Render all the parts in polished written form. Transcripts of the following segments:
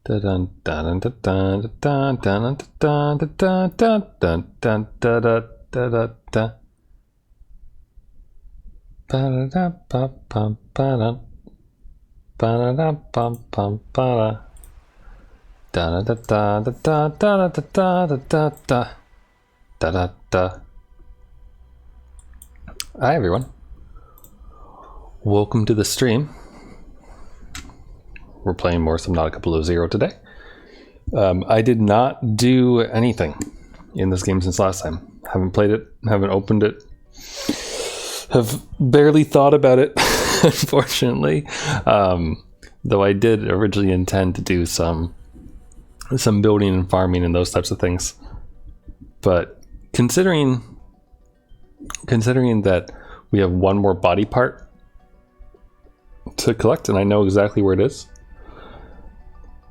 Hi everyone, welcome to the stream. We're playing more Subnautica Below Zero today. I did not do anything in this game since last time. Haven't played it, haven't opened it, have barely thought about it, unfortunately. Though I did originally intend to do some building and farming and those types of things. But considering that we have one more body part to collect, and I know exactly where it is,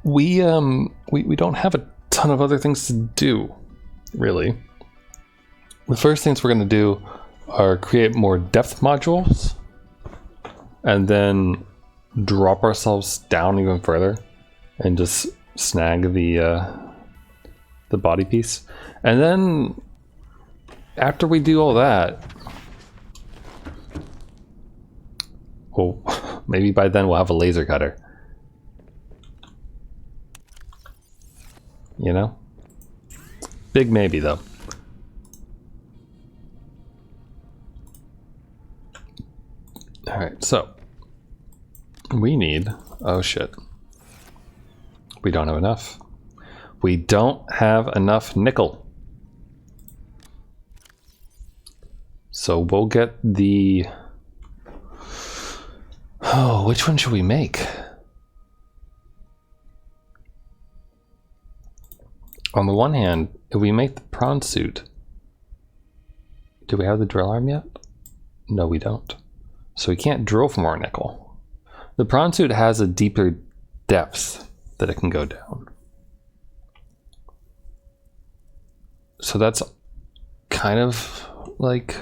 we don't have a ton of other things to do, really. The first things we're going to do are create more depth modules, and then drop ourselves down even further, and just snag the body piece, and then after we do all that, well, maybe by then we'll have a laser cutter. You know? Big maybe, though. Alright, so we need... oh shit. We don't have enough. We don't have enough nickel. So we'll get the... oh, which one should we make? On the one hand, if we make the prawn suit, do we have the drill arm yet? No, we don't. So we can't drill for more nickel. The prawn suit has a deeper depth that it can go down. So that's kind of like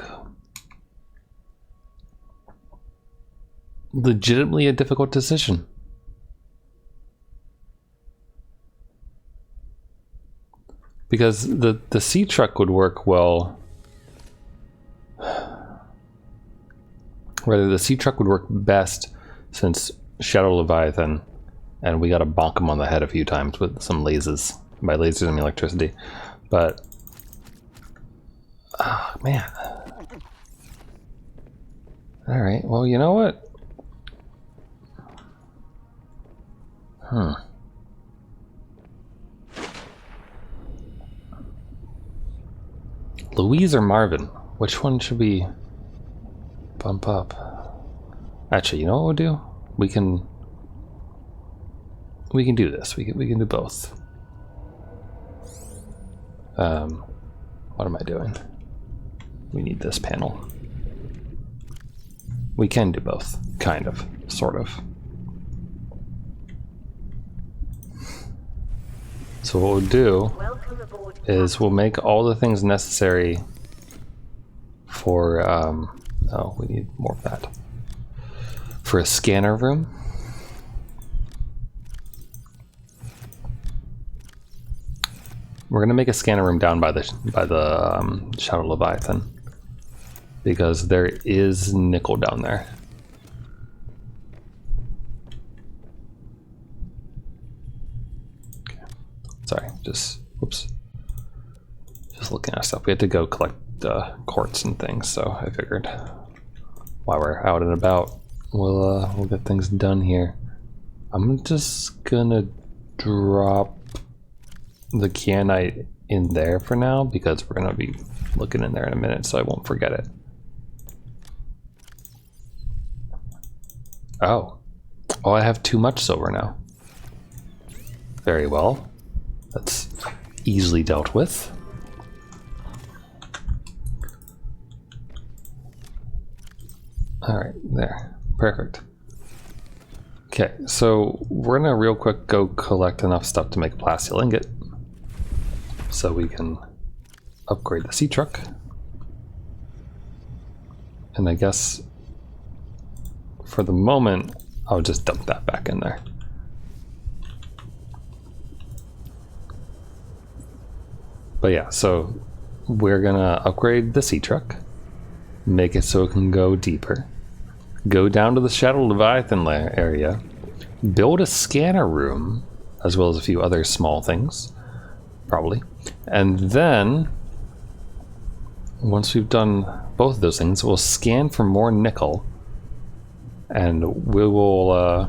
legitimately a difficult decision. Because the sea truck would work well. Rather, the sea truck would work best since Shadow Leviathan, and we gotta bonk him on the head a few times with some lasers. By lasers, I mean electricity. But oh man. Alright, well, you know what? Louise or Marvin? Which one should we bump up? Actually, you know what we'll do? We can do this. We can do both. What am I doing? We need this panel. We can do both, kind of, sort of. So what we'll do is we'll make all the things necessary for, oh, we need more of that. For a scanner room. We're gonna make a scanner room down by the Shadow Leviathan, because there is nickel down there. Okay. Sorry, just whoops. Just looking at stuff. We had to go collect quartz and things, so I figured while we're out and about, we'll get things done here. I'm just gonna drop the kyanite in there for now, because we're gonna be looking in there in a minute, so I won't forget it. Oh, I have too much silver now. Very well, that's easily dealt with. All right, there, perfect. Okay, so we're gonna real quick go collect enough stuff to make a plasteel ingot, so we can upgrade the sea truck. And I guess for the moment, I'll just dump that back in there. But yeah, so we're gonna upgrade the sea truck, make it so it can go deeper, go down to the Shadow Leviathan area, build a scanner room, as well as a few other small things, probably. And then, once we've done both of those things, we'll scan for more nickel, and we'll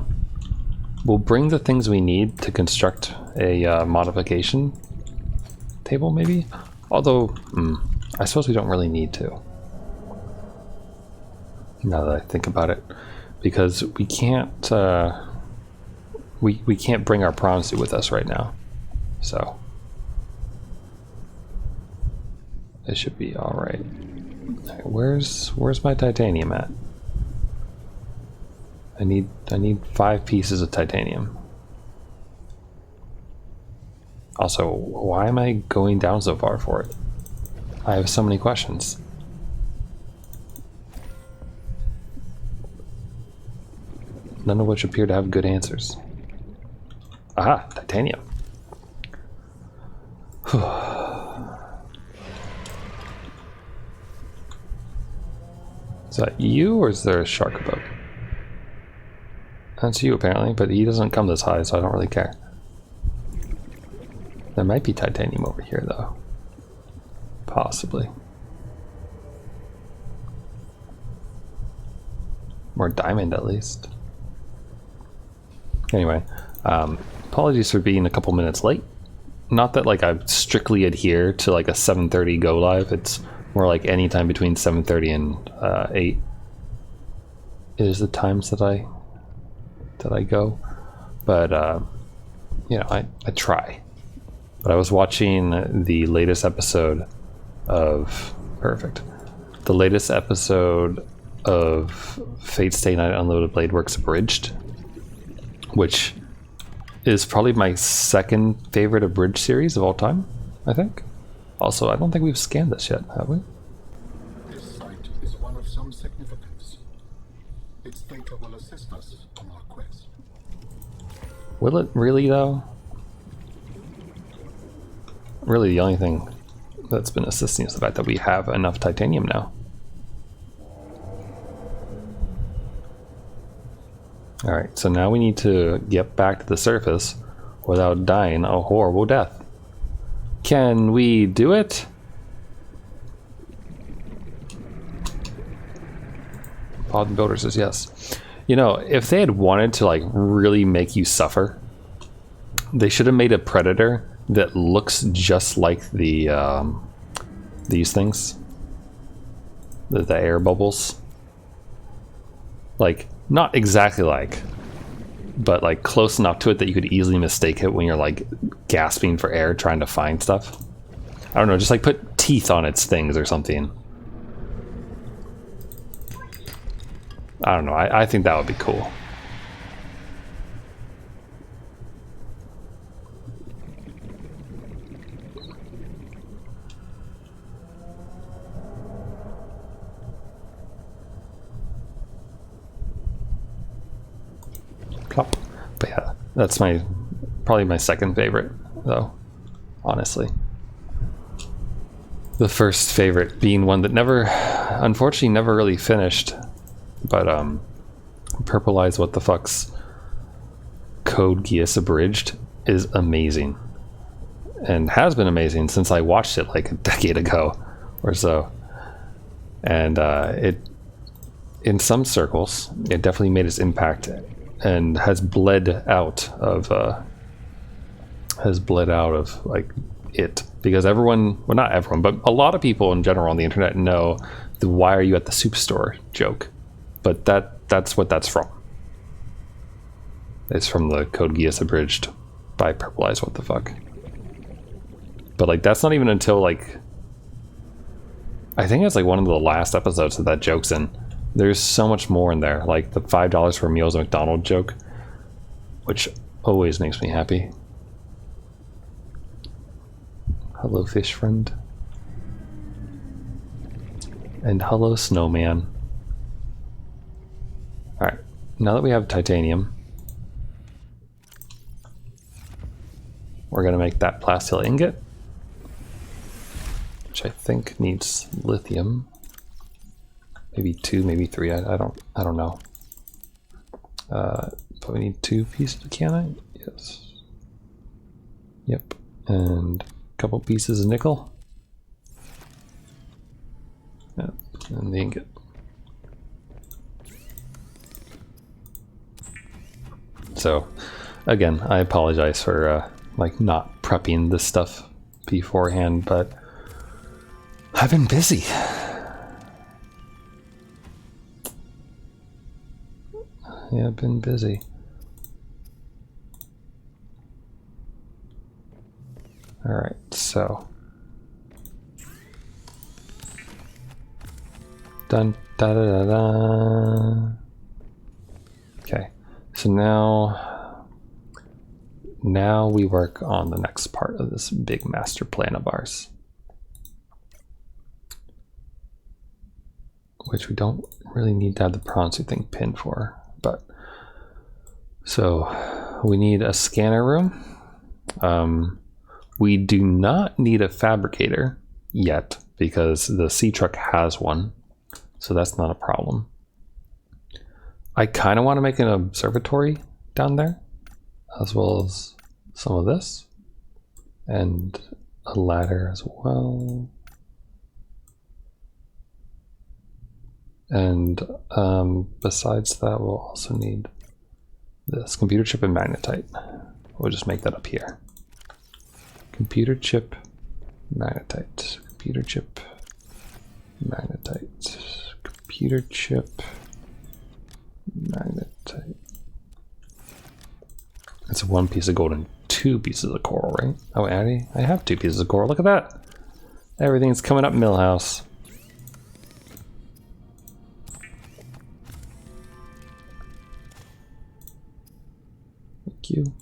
bring the things we need to construct a modification table, maybe? Although, I suppose we don't really need to. Now that I think about it. Because we can't, we can't bring our prawn suit with us right now. So, it should be alright. Where's my titanium at? I need 5 pieces of titanium. Also, why am I going down so far for it? I have so many questions. None of which appear to have good answers. Aha, titanium. Is that you, or is there a shark above? That's you, apparently, but he doesn't come this high, so I don't really care. There might be titanium over here, though. Possibly. More diamond, at least. Anyway, apologies for being a couple minutes late. Not that, like, I strictly adhere to, like, a 7:30 go live. It's more like any time between 7:30 and 8 is the times that I go. But, you know, I try. But I was watching the latest episode of... Perfect. The latest episode of Fate Stay Night Unloaded Blade Works Abridged, which is probably my second favorite abridged series of all time, I think. Also, I don't think we've scanned this yet, have we? This site is one of some significance. Its data will assist us on our quest. Will it really, though? Really, the only thing that's been assisting is the fact that we have enough titanium now. Alright, so now we need to get back to the surface without dying a horrible death. Can we do it? Pod Builder says yes. You know, if they had wanted to, like, really make you suffer, they should have made a predator that looks just like the these things, the air bubbles. Like, not exactly like, but like close enough to it that you could easily mistake it when you're like gasping for air trying to find stuff. I don't know, just like put teeth on its things or something. I don't know, I think that would be cool. Plop. But yeah, that's probably my second favorite, though, honestly. The first favorite being one that unfortunately never really finished, but Purple Eyes What the Fuck's Code Geass Abridged is amazing, and has been amazing since I watched it like a decade ago or so. And it, in some circles, it definitely made its impact and has bled out of like it, because everyone, well, not everyone, but a lot of people in general on the internet know the "why are you at the soup store" joke, but that's what that's from. It's from the Code Geass Abridged by Purple Eyes What the Fuck. But like that's not even until like, I think it's like one of the last episodes that joke's in. There's so much more in there, like the $5 for meals at McDonald's joke, which always makes me happy. Hello, fish friend. And hello, snowman. Alright, now that we have titanium, we're going to make that plasteel ingot. which I think needs lithium. Maybe 2, maybe 3. I don't know. But we need 2 pieces of kyanite. Yes. Yep. And a couple pieces of nickel. Yep. And the ingot. So, again, I apologize for like not prepping this stuff beforehand, but I've been busy. Yeah, I've been busy. All right, so dun da da da da. Okay, so now we work on the next part of this big master plan of ours, which we don't really need to have the prawn suit thing pinned for, but so we need a scanner room. We do not need a fabricator yet because the sea truck has one, so that's not a problem. I kind of want to make an observatory down there, as well as some of this, and a ladder as well. And besides that, we'll also need this computer chip and magnetite. We'll just make that up here. Computer chip, magnetite. Computer chip, magnetite. Computer chip, magnetite. It's 1 piece of gold and 2 pieces of coral, right? Oh, Addy, I have 2 pieces of coral. Look at that. Everything's coming up Millhouse. Thank you.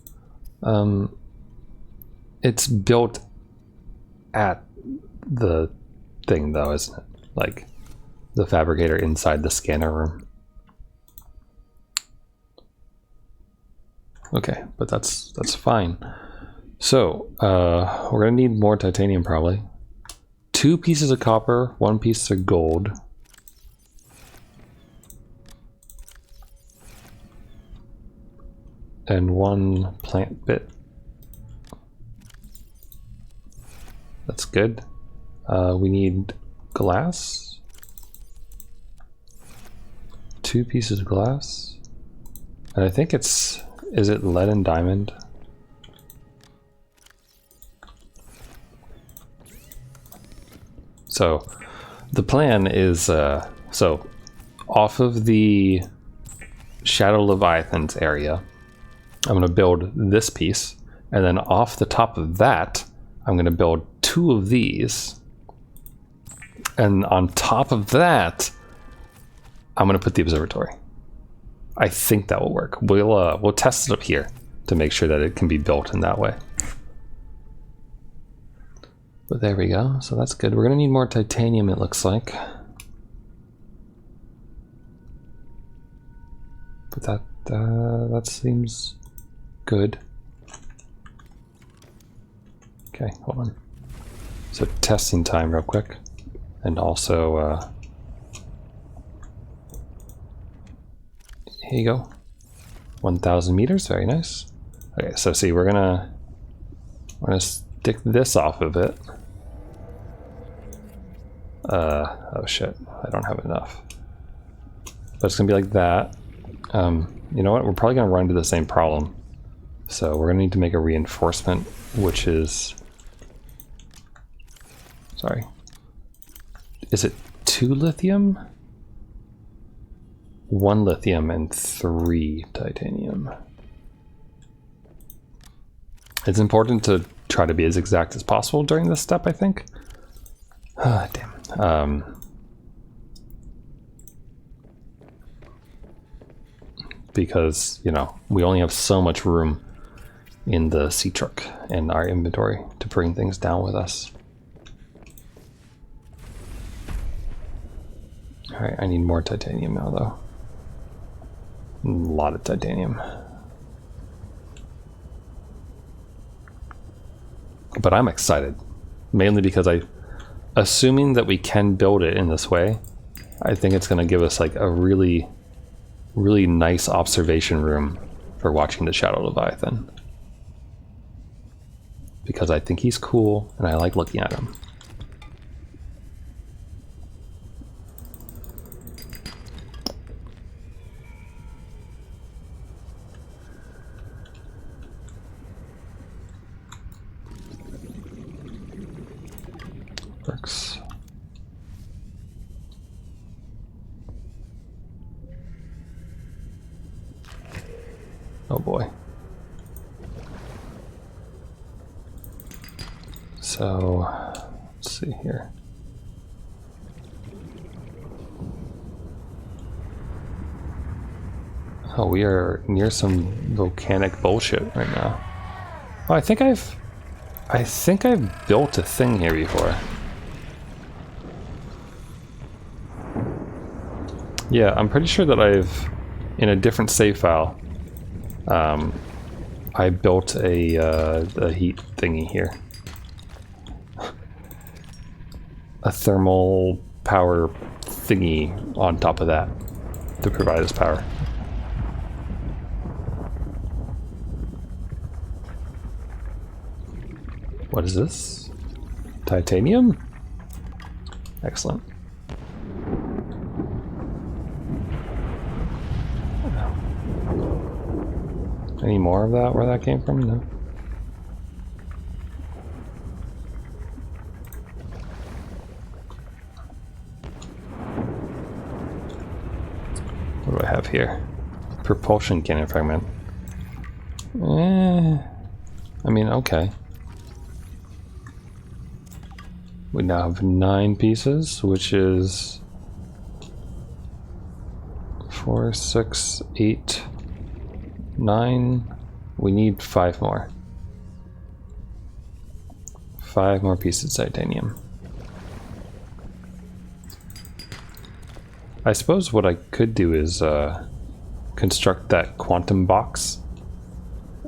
It's built at the thing though, isn't it? Like the fabricator inside the scanner room. Okay, but that's fine. So we're gonna need more titanium probably. 2 pieces of copper, 1 piece of gold. And 1 plant bit. That's good. We need glass. 2 pieces of glass. And I think is it lead and diamond? So the plan is, so off of the Shadow Leviathans area, I'm going to build this piece, and then off the top of that, I'm going to build 2 of these, and on top of that, I'm going to put the observatory. I think that will work. We'll test it up here to make sure that it can be built in that way. But there we go. So that's good. We're going to need more titanium, it looks like. But that seems good. Okay, hold on. So testing time real quick. And also, here you go. 1,000 meters, very nice. Okay, so see, we're gonna stick this off of it. Oh shit, I don't have enough. But it's gonna be like that. You know what, we're probably gonna run into the same problem. So we're gonna need to make a reinforcement, which is, sorry. Is it 2 lithium? 1 lithium and 3 titanium. It's important to try to be as exact as possible during this step, I think. Ah, damn. Because, you know, we only have so much room in the sea truck and our inventory to bring things down with us. Alright, I need more titanium now, though. A lot of titanium. But I'm excited. Mainly because I assuming that we can build it in this way, I think it's going to give us like a really, really nice observation room for watching the Shadow Leviathan. Because I think he's cool and I like looking at him. Works. Oh boy. So, let's see here. Oh, we are near some volcanic bullshit right now. Oh, I think I've built a thing here before. Yeah, I'm pretty sure that in a different save file, I built a heat thingy here. A thermal power thingy on top of that to provide us power. What is this? Titanium? Excellent. Any more of that? Where that came from? No. What do I have here? Propulsion cannon fragment. I mean, okay. We now have 9 pieces, which is 4, 6, 8, 9. We need 5 more. 5 more pieces of titanium. I suppose what I could do is construct that quantum box,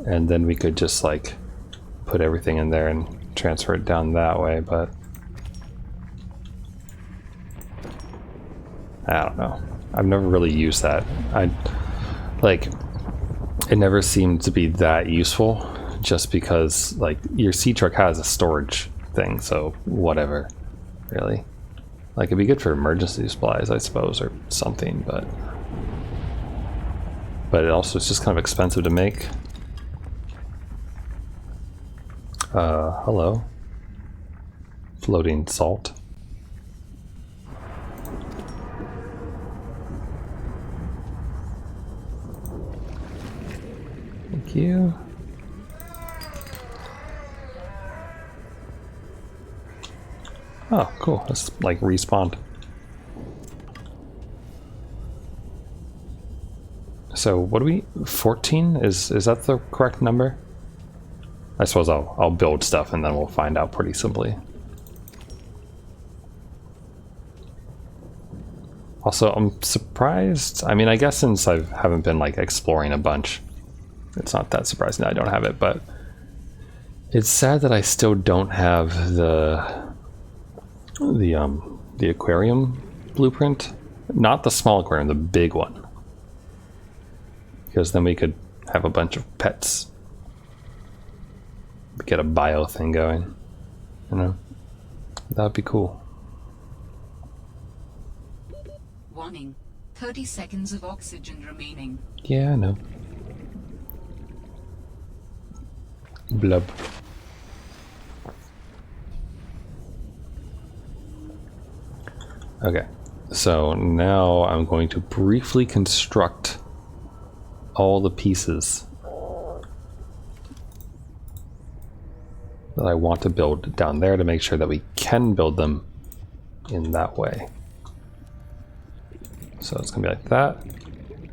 and then we could just like put everything in there and transfer it down that way, but I don't know. I've never really used that. It never seemed to be that useful, just because like your sea truck has a storage thing, so whatever, really. Like it'd be good for emergency supplies, I suppose, or something, but it also is just kind of expensive to make. Hello. Floating salt. Thank you. Oh, cool. That's like respawned. So what do we? 14? Is that the correct number? I suppose I'll build stuff and then we'll find out pretty simply. Also, I'm surprised. I mean, I guess since I haven't been like exploring a bunch, it's not that surprising that I don't have it, but it's sad that I still don't have the aquarium blueprint. Not the small aquarium, the big one. Because then we could have a bunch of pets. Get a bio thing going. You know? That'd be cool. Warning. 30 seconds of oxygen remaining. Yeah, I know. Blub. Okay, so now I'm going to briefly construct all the pieces that I want to build down there to make sure that we can build them in that way. So it's gonna be like that.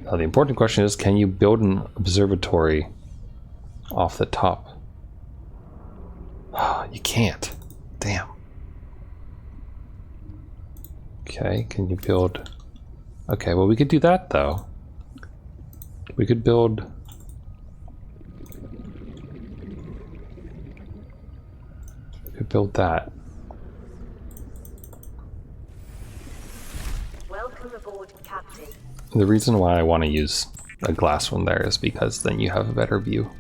Now the important question is, can you build an observatory off the top? You can't. Damn. Okay, can you build... Okay, well we could do that though. We could build... We could build that. The reason why I want to use a glass one there is because then you have a better view.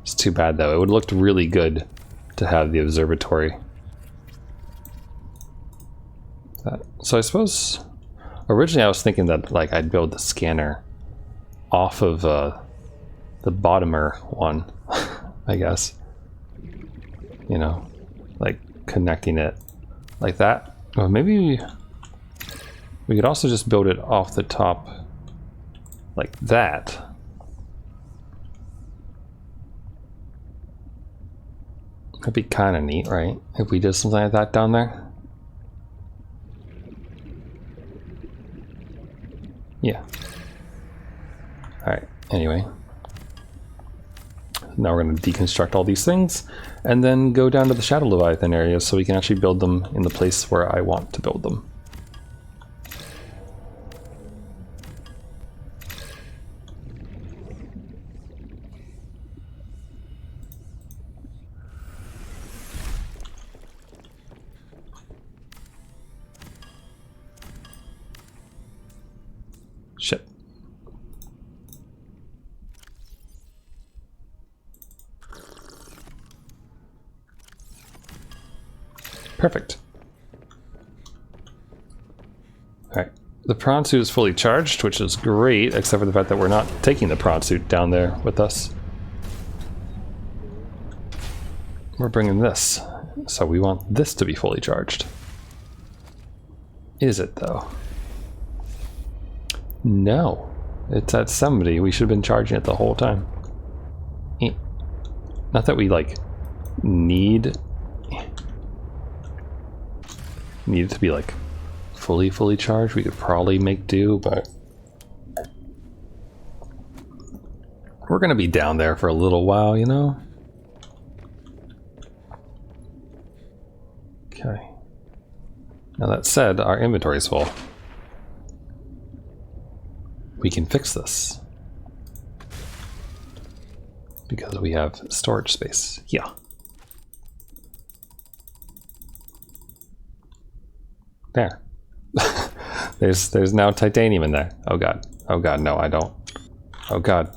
It's too bad though. It would have looked really good to have the observatory. So I suppose originally I was thinking that like I'd build the scanner off of the bottomer one, I guess. You know, like connecting it like that. Or maybe we could also just build it off the top like that. That'd be kind of neat, right? If we did something like that down there. Yeah. Alright, anyway. Now we're going to deconstruct all these things and then go down to the Shadow Leviathan area so we can actually build them in the place where I want to build them. Shit. Perfect. Alright. The prawn suit is fully charged, which is great, except for the fact that we're not taking the prawn suit down there with us. We're bringing this. So we want this to be fully charged. Is it, though? No. It's at 70. We should have been charging it the whole time. Not that we, like, need it to be, like, fully charged. We could probably make do, but we're gonna be down there for a little while, you know? Okay. Now that said, our inventory is full. We can fix this because we have storage space. Yeah. There. there's now titanium in there. Oh god. Oh god, no, I don't. Oh god.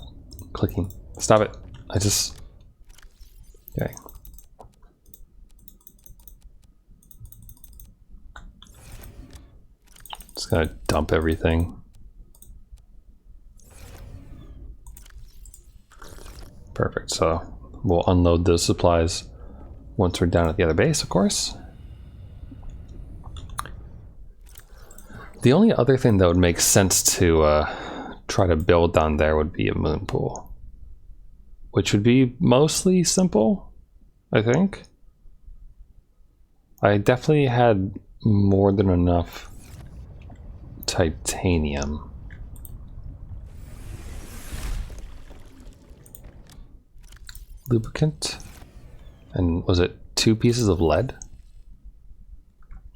Clicking. Stop it. I just... Okay. Just gonna dump everything. Perfect, so we'll unload those supplies once we're down at the other base, of course. The only other thing that would make sense to try to build down there would be a moon pool, which would be mostly simple, I think. I definitely had more than enough titanium. Lubricant, and was it 2 pieces of lead?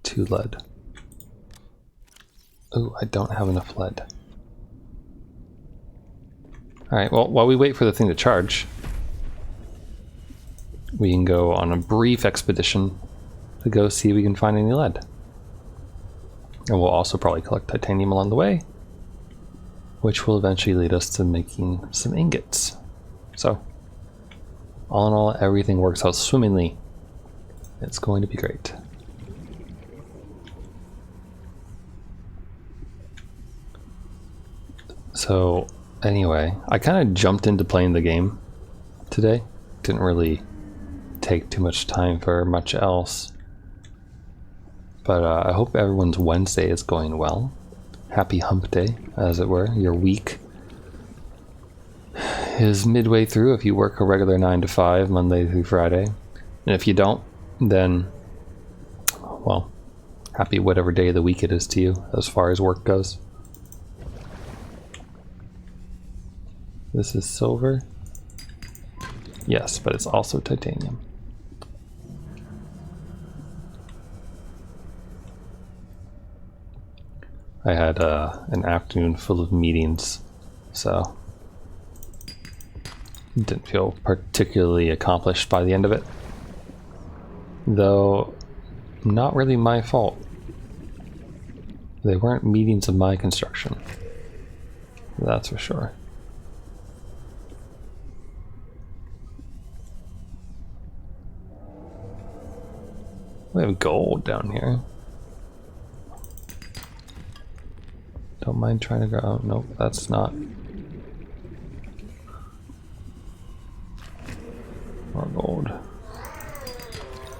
2 lead. Oh, I don't have enough lead. Alright, well, while we wait for the thing to charge, we can go on a brief expedition to go see if we can find any lead. And we'll also probably collect titanium along the way, which will eventually lead us to making some ingots. So, all in all, everything works out swimmingly. It's going to be great. So, anyway, I kind of jumped into playing the game today. Didn't really take too much time for much else. But I hope everyone's Wednesday is going well. Happy hump day, as it were. Your week is midway through if you work a regular 9 to 5, Monday through Friday. And if you don't, then, well, happy whatever day of the week it is to you, as far as work goes. This is silver. Yes, but it's also titanium. I had an afternoon full of meetings, so Didn't feel particularly accomplished by the end of it. Though, not really my fault. They weren't meetings of my construction. That's for sure. We have gold down here. Don't mind trying to go. Oh, nope, that's not. More gold.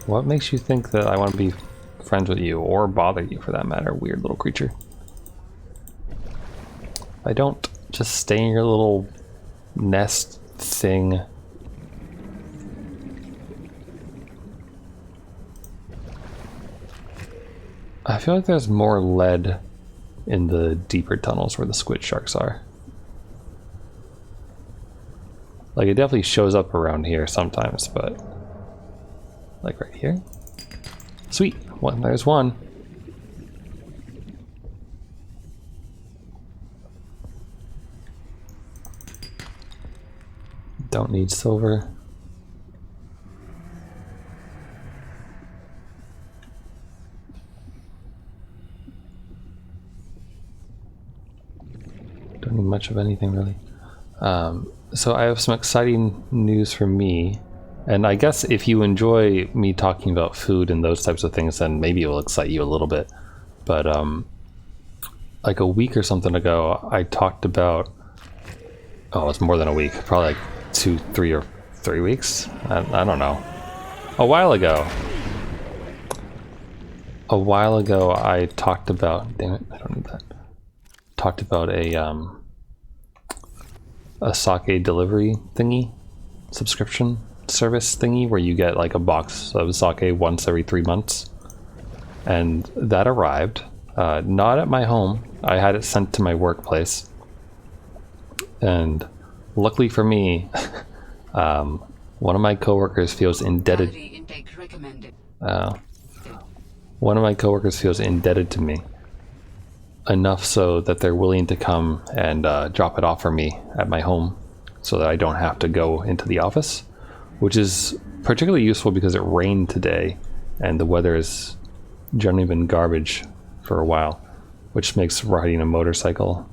What makes you think that I want to be friends with you, or bother you for that matter, weird little creature? I don't just stay in your little nest thing. I feel like there's more lead in the deeper tunnels where the squid sharks are. Like, it definitely shows up around here sometimes, but like right here. Sweet, one, there's one. Don't need silver. Don't need much of anything really. So I have some exciting news for me, and I guess if you enjoy me talking about food and those types of things, then maybe it will excite you a little bit. But like a week or something ago, I talked about, oh, it's more than a week, probably like 2, 3 or 3 weeks. I don't know. A while ago, I talked about, damn it, I don't need that. Talked about a sake delivery thingy, subscription service thingy, where you get like a box of sake once every 3 months, and that arrived not at my home. I had it sent to my workplace, and luckily for me, one of my coworkers feels indebted. One of my coworkers feels indebted to me enough so that they're willing to come and drop it off for me at my home so that I don't have to go into the office, which is particularly useful because it rained today and the weather has generally been garbage for a while, which makes riding a motorcycle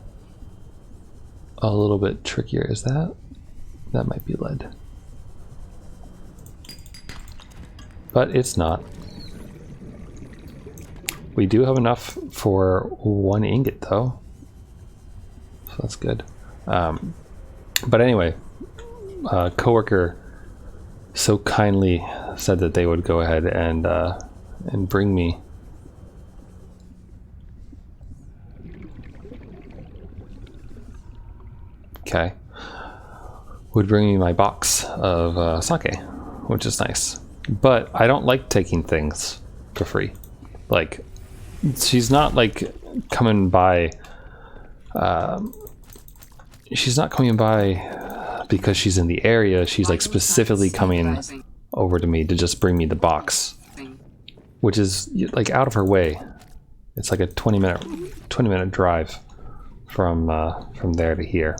a little bit trickier. Is that might be lead, but it's not. We do have enough for 1 ingot though, so that's good. But anyway, a coworker so kindly said that they would go ahead and bring me my box of sake, which is nice. But I don't like taking things for free. Like, she's not like coming by, she's not coming by because she's in the area. She's like specifically coming over to me to just bring me the box, which is like out of her way. It's like a 20-minute drive from there to here.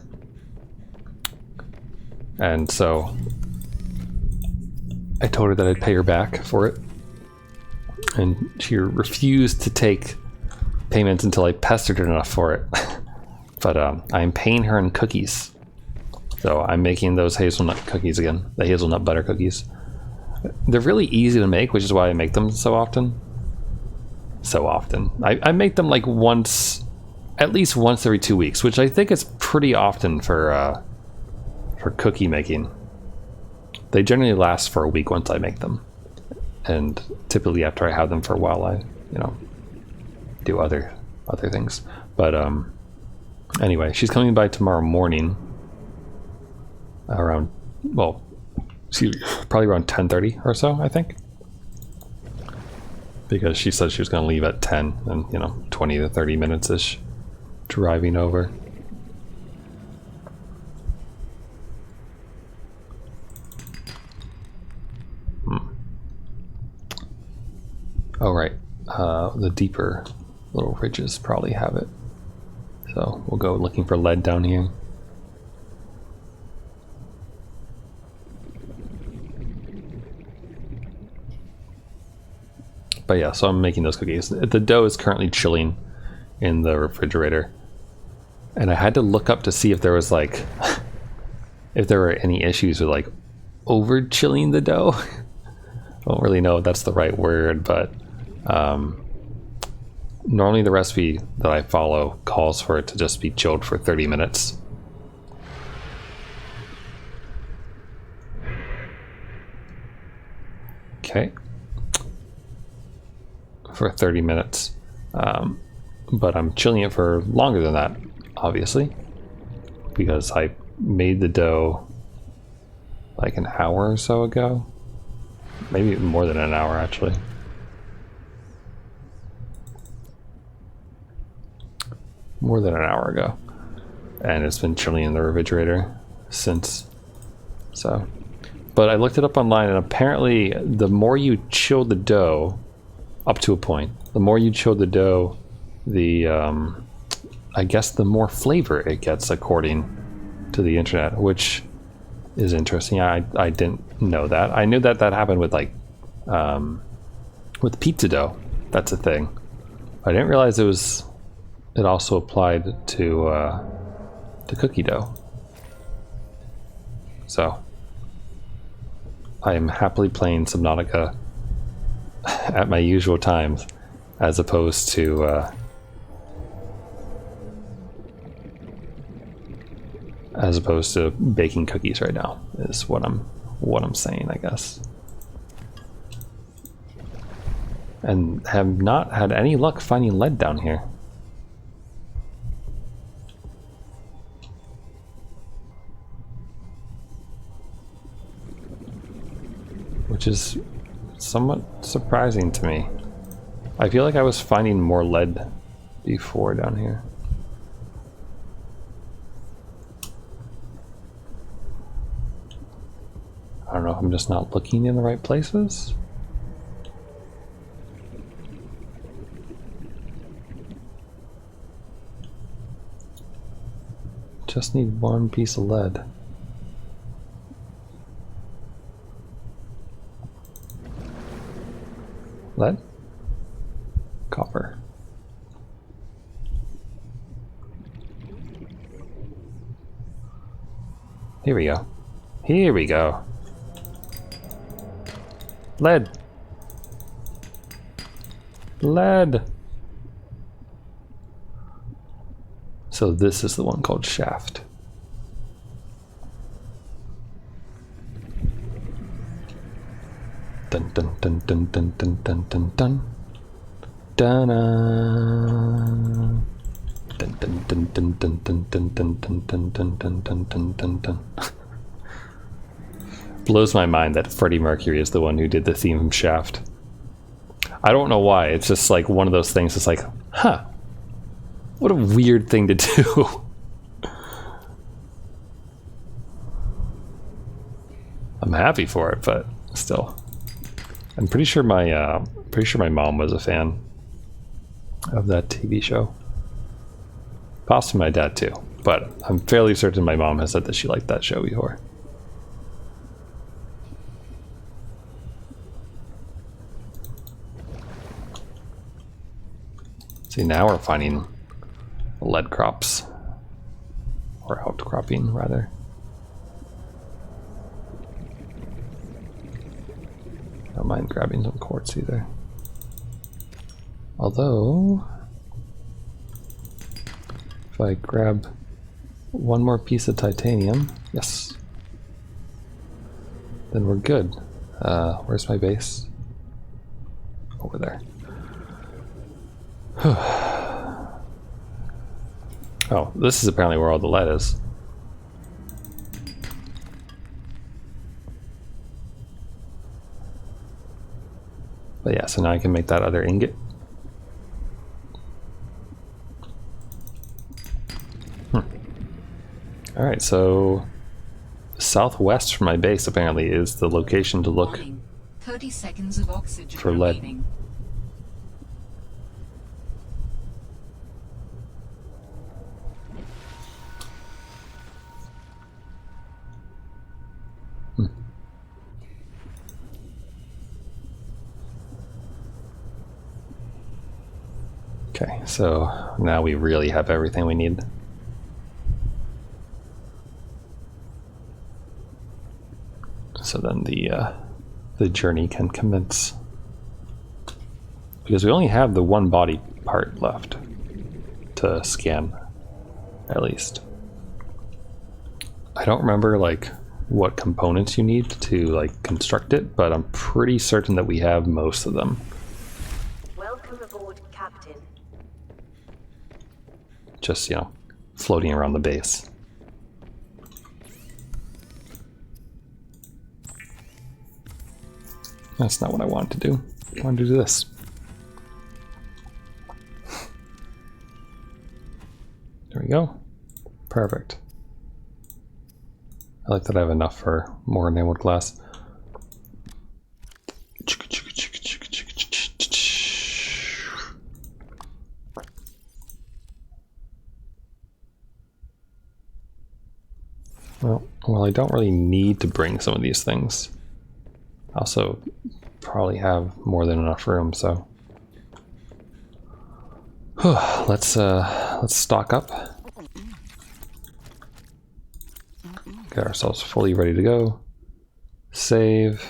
And so I told her that I'd pay her back for it, and she refused to take payments until I pestered her enough for it. But I'm paying her in cookies. So I'm making those hazelnut cookies again, the hazelnut butter cookies. They're really easy to make, which is why I make them so often. I make them like at least once every 2 weeks, which I think is pretty often for cookie making. They generally last for a week once I make them, and typically after I have them for a while, I do other things. But anyway, she's coming by tomorrow morning around, well, probably around 10:30 or so, I think, because she said she was going to leave at 10, and 20 to 30 minutes ish driving over. Oh, right. The deeper little ridges probably have it. So we'll go looking for lead down here. But yeah, so I'm making those cookies. The dough is currently chilling in the refrigerator. And I had to look up to see if there was like, if there were any issues with like over chilling the dough. I don't really know if that's the right word, but normally the recipe that I follow calls for it to just be chilled for 30 minutes. Okay. For 30 minutes. But I'm chilling it for longer than that, obviously, because I made the dough like an hour or so ago. Maybe more than an hour, actually. More than an hour ago. And it's been chilling in the refrigerator since. So, but I looked it up online, and apparently the more you chill the dough, up to a point, the more you chill the dough, the I guess the more flavor it gets, according to the internet, which is interesting. I didn't know that. I knew that that happened with like with pizza dough. That's a thing. I didn't realize it also applied to cookie dough. So I am happily playing Subnautica at my usual times, as opposed to baking cookies right now, is what I'm saying, I guess. And have not had any luck finding lead down here. Which is somewhat surprising to me. I feel like I was finding more lead before down here. I don't know if I'm just not looking in the right places. Just need one piece of lead. Lead? Copper. Here we go. Here we go. Lead. Lead. So this is the one called shaft. Dun dun dun dun dun dun dun dun dun. Dun dun dun dun dun dun dun dun dun dun dun dun dun dun dun dun. Blows my mind that Freddie Mercury is the one who did the theme from Shaft. I don't know why. It's just like one of those things. It's like, huh, what a weird thing to do. I'm happy for it, but still, I'm pretty sure my mom was a fan of that TV show. Possibly my dad too, but I'm fairly certain my mom has said that she liked that show before. See, now we're finding lead crops, or outcropping rather. Don't mind grabbing some quartz either. Although, if I grab one more piece of titanium, yes, then we're good. Where's my base? Over there. Oh, this is apparently where all the lead is. But yeah, so now I can make that other ingot. Alright, so southwest from my base apparently is the location to look. Warning. 30 seconds of oxygen for lead. remaining. Okay, so now we really have everything we need. So then the journey can commence. Because we only have the one body part left to scan, at least. I don't remember like what components you need to like construct it, but I'm pretty certain that we have most of them. Welcome aboard, Captain. Just, you know, floating around the base. That's not what I wanted to do. I wanted to do this. There we go. Perfect. I like that I have enough for more enameled glass. Well, I don't really need to bring some of these things. I also probably have more than enough room, so let's stock up. Get ourselves fully ready to go. Save.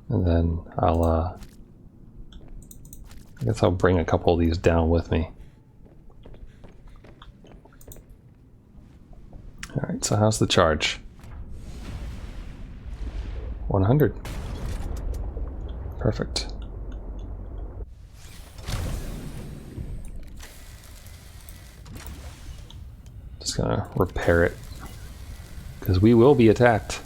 And then I guess I'll bring a couple of these down with me. Alright, so how's the charge? 100. Perfect. Just gonna repair it, because we will be attacked.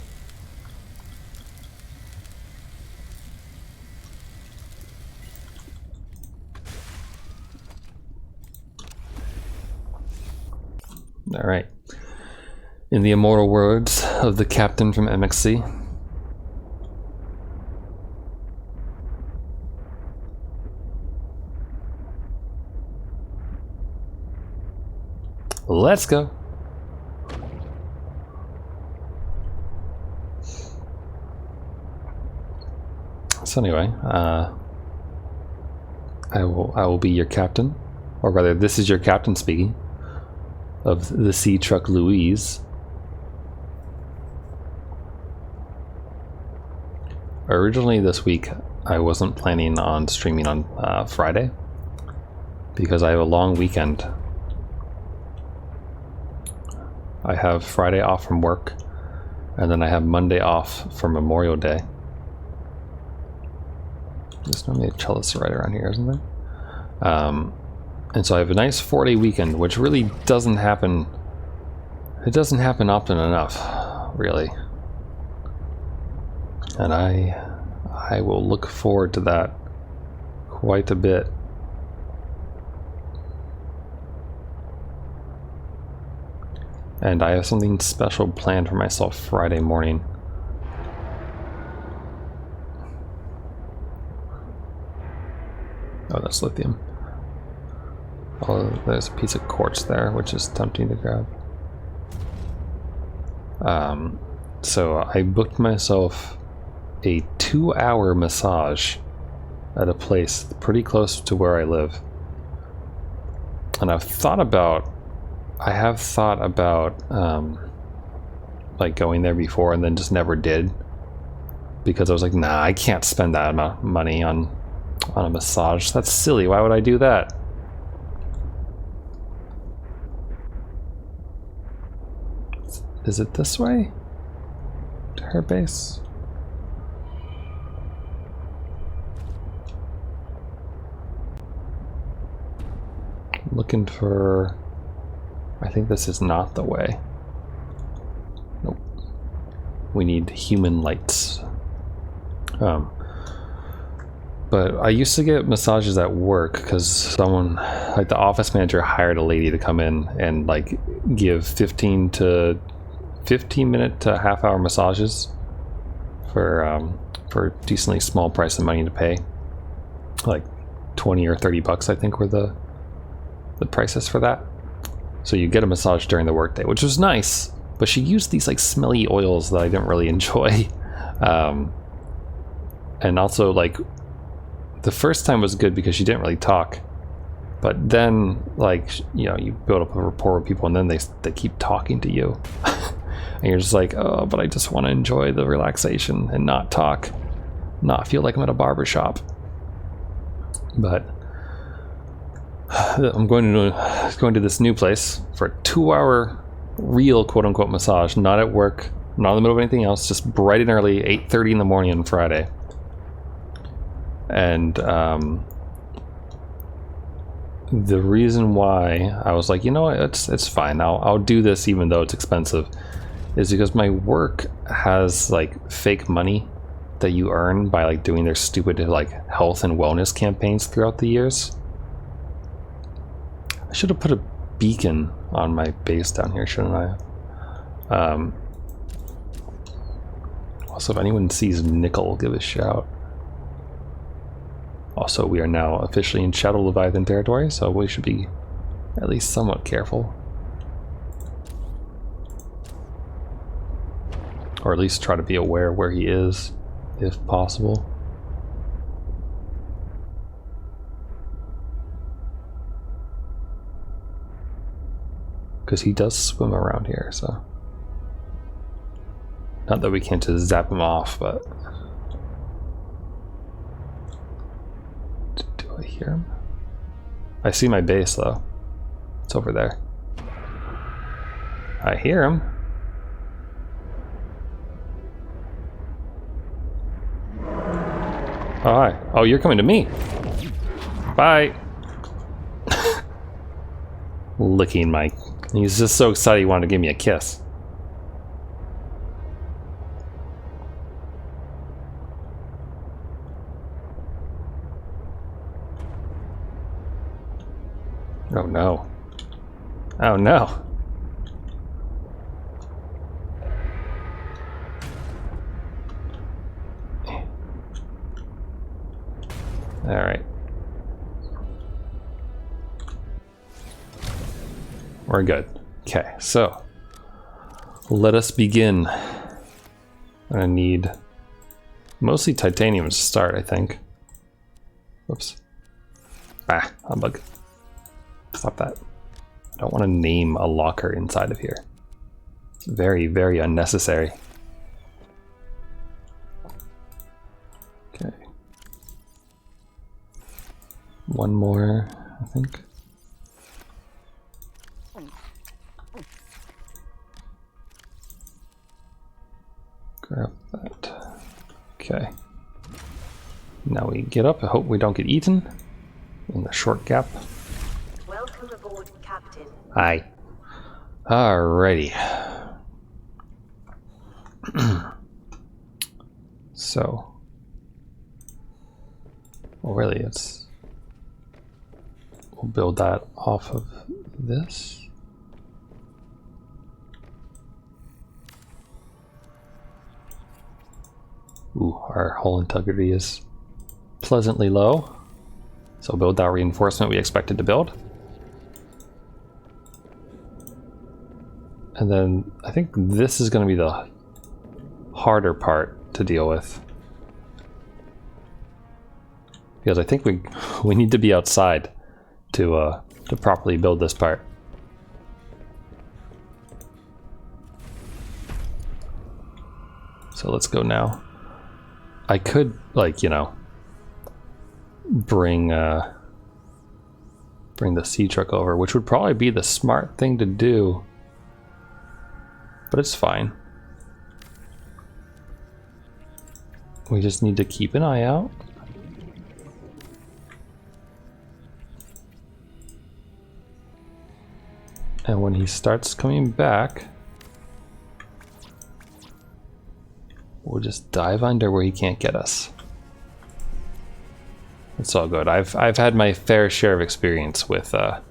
Alright. In the immortal words of the captain from MXC, let's go. So anyway, I will be your captain, or rather, this is your captain speaking, of the Sea Truck Louise. Originally this week, I wasn't planning on streaming on Friday because I have a long weekend. I have Friday off from work, and then I have Monday off for Memorial Day. There's normally a cellist right around here, isn't there? And so I have a nice 4-day weekend, which really doesn't happen. It doesn't happen often enough, really. And I will look forward to that quite a bit. And I have something special planned for myself Friday morning. Oh, that's lithium. Oh, there's a piece of quartz there, which is tempting to grab. So I booked myself a 2-hour massage at a place pretty close to where I live. And I have thought about like going there before and then just never did, because I was like, nah, I can't spend that amount of money on a massage. That's silly. Why would I do that? Is it this way to her base? I'm looking for, I think this is not the way. Nope. We need human lights. But I used to get massages at work because someone, like the office manager, hired a lady to come in and like give 15 minute to half-hour massages for a decently small price of money to pay. Like 20 or 30 bucks, I think, were the prices for that. So you get a massage during the workday, which was nice, but she used these like smelly oils that I didn't really enjoy. And also, like, the first time was good because she didn't really talk. But then, like, you know, you build up a rapport with people and then they keep talking to you. And you're just like, oh, but I just want to enjoy the relaxation and not talk. Not feel like I'm at a barber shop. But I'm going to this new place for a 2-hour real quote-unquote massage, not at work, not in the middle of anything else, just bright and early, 8:30 in the morning on Friday. And the reason why I was like, you know what, it's fine. I'll do this even though it's expensive, is because my work has like fake money that you earn by like doing their stupid like health and wellness campaigns throughout the years. I should have put a beacon on my base down here, shouldn't I? Also, if anyone sees nickel, give a shout. Also, we are now officially in Shadow Leviathan territory, so we should be at least somewhat careful. Or at least try to be aware where he is, if possible. Because he does swim around here, so... Not that we can't just zap him off, but... Do I hear him? I see my base, though. It's over there. I hear him. Oh, hi. Oh, you're coming to me. Bye. Licking my... He's just so excited he wanted to give me a kiss. Oh no. Oh no. All right. We're good. Okay, so let us begin. I'm gonna need mostly titanium to start, I think. Whoops. Ah, humbug. Stop that. I don't want to name a locker inside of here. It's very, very unnecessary. Okay. One more, I think. Grab that. Okay. Now we get up. I hope we don't get eaten in the short gap. Welcome aboard, Captain. Hi. Alrighty. So. Well, really, we'll build that off of this. Ooh, our hull integrity is pleasantly low. So build that reinforcement we expected to build. And then I think this is going to be the harder part to deal with. Because I think we need to be outside to properly build this part. So let's go now. I could, like, you know, bring the sea truck over, which would probably be the smart thing to do, but it's fine. We just need to keep an eye out. And when he starts coming back, we'll just dive under where he can't get us. It's all good. I've had my fair share of experience with our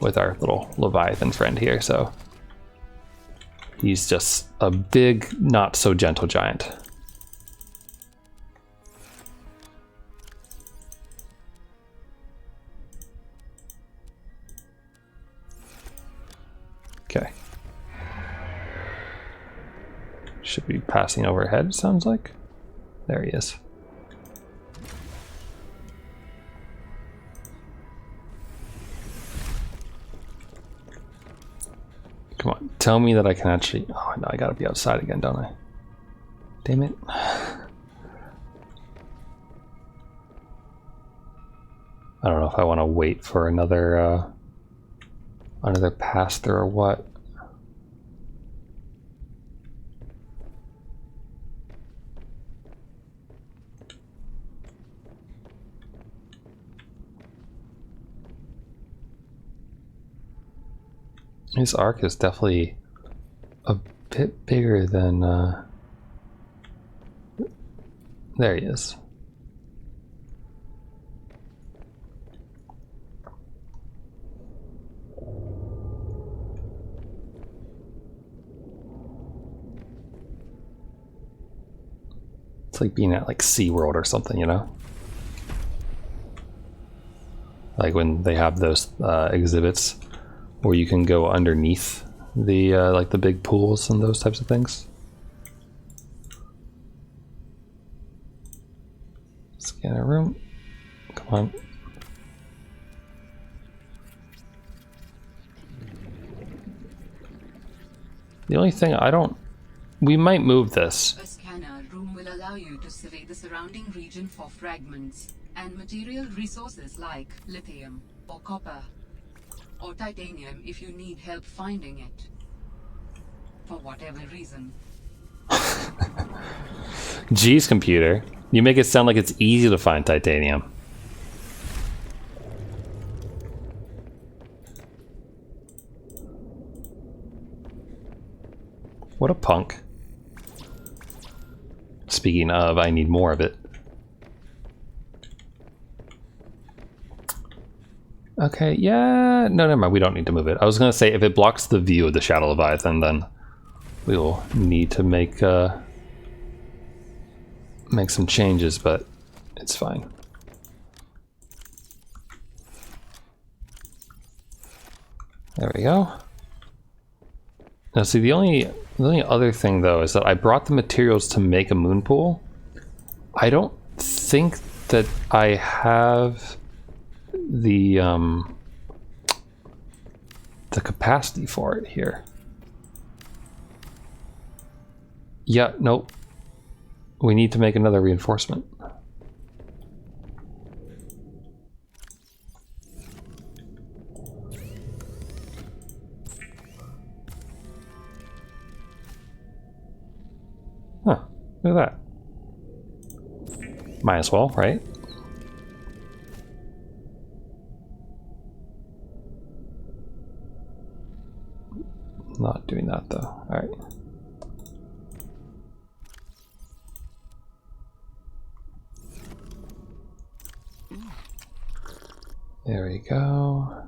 little Leviathan friend here, so he's just a big, not so gentle giant. Okay. Should be passing overhead, it sounds like. There he is. Come on, tell me that I can actually... Oh, no, I gotta be outside again, don't I? Damn it. I don't know if I want to wait for another pass through or what. His arc is definitely a bit bigger than... There he is. It's like being at like SeaWorld or something, you know? Like when they have those exhibits where you can go underneath the like the big pools and those types of things. Scanner room. Come on. The only thing I don't... We might move this. A scanner room will allow you to survey the surrounding region for fragments and material resources like lithium or copper or titanium if you need help finding it. For whatever reason. Geez, computer. You make it sound like it's easy to find titanium. What a punk. Speaking of, I need more of it. Okay, yeah, no, never mind, we don't need to move it. I was gonna say, if it blocks the view of the Shadow Leviathan, then we will need to make some changes, but it's fine. There we go. Now see, the only other thing though is that I brought the materials to make a moon pool. I don't think that I have the capacity for it here. Yeah, nope. We need to make another reinforcement. Huh, look at that. Might as well, right? Not doing that though. All right. There we go.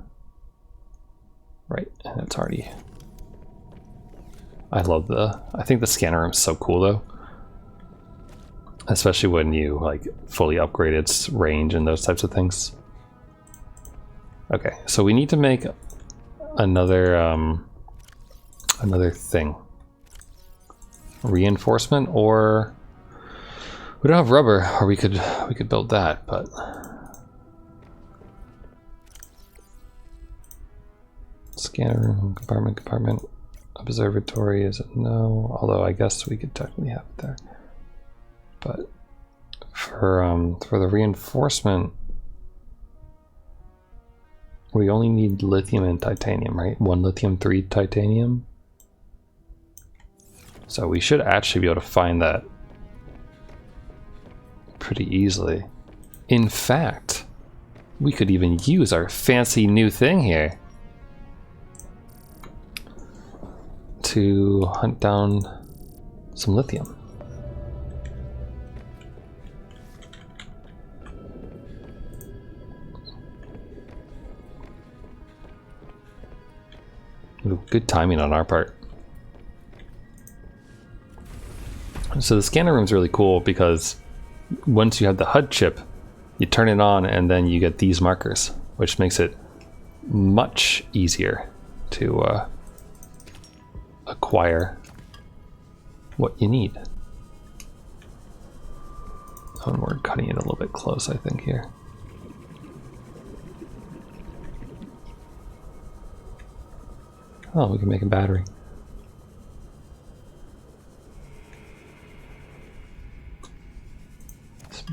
Right, and it's already... I think the scanner room is so cool though. Especially when you like fully upgrade its range and those types of things. Okay, so we need to make another thing. Reinforcement, or we don't have rubber, or we could build that, but scanner room, compartment, observatory is a no, although I guess we could technically have it there. But for the reinforcement, we only need lithium and titanium, right? 1 lithium, 3 titanium. So we should actually be able to find that pretty easily. In fact, we could even use our fancy new thing here to hunt down some lithium. Ooh, good timing on our part. So the scanner room is really cool because once you have the HUD chip, you turn it on and then you get these markers, which makes it much easier to acquire what you need. Oh, and we're cutting it a little bit close, I think, here. Oh, we can make a battery.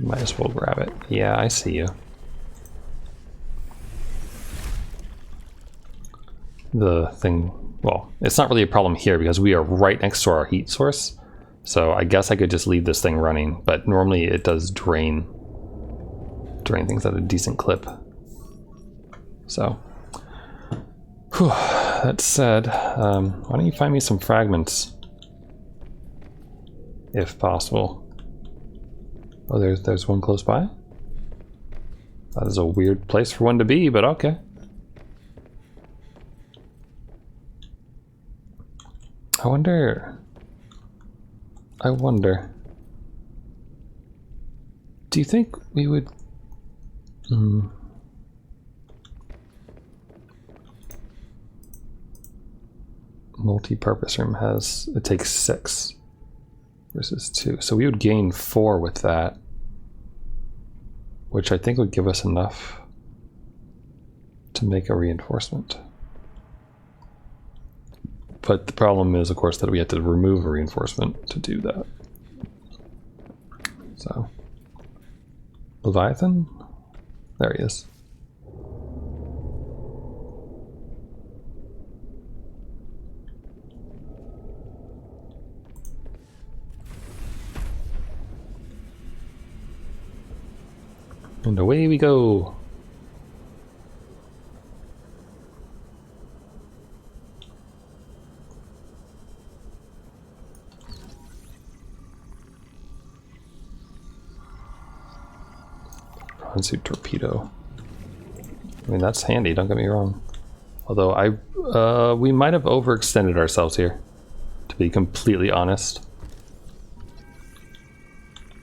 Might as well grab it. Yeah, I see you. The thing, well, it's not really a problem here because we are right next to our heat source. So I guess I could just leave this thing running, but normally it does drain things at a decent clip. So, whew, that said, why don't you find me some fragments, if possible. Oh, there's one close by? That is a weird place for one to be, but okay. I wonder... Do you think we would... Multi-purpose room it takes 6 versus 2. So we would gain 4 with that, which I think would give us enough to make a reinforcement. But the problem is, of course, that we have to remove a reinforcement to do that. So, Leviathan? There he is. And away we go. Suit torpedo. I mean, that's handy, don't get me wrong. Although we might have overextended ourselves here, to be completely honest.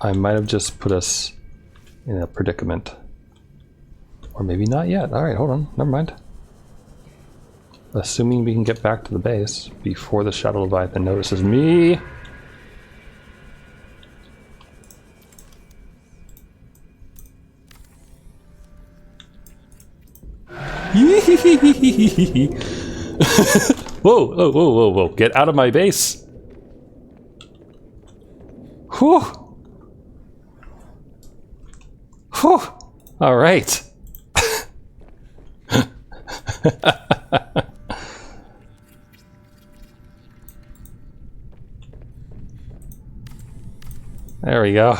I might have just put us in a predicament. Or maybe not yet. Alright, hold on, never mind. Assuming we can get back to the base before the Shadow Leviathan notices me. Whoa, whoa, whoa, whoa, whoa. Get out of my base. Whew. Whew. All right. There we go.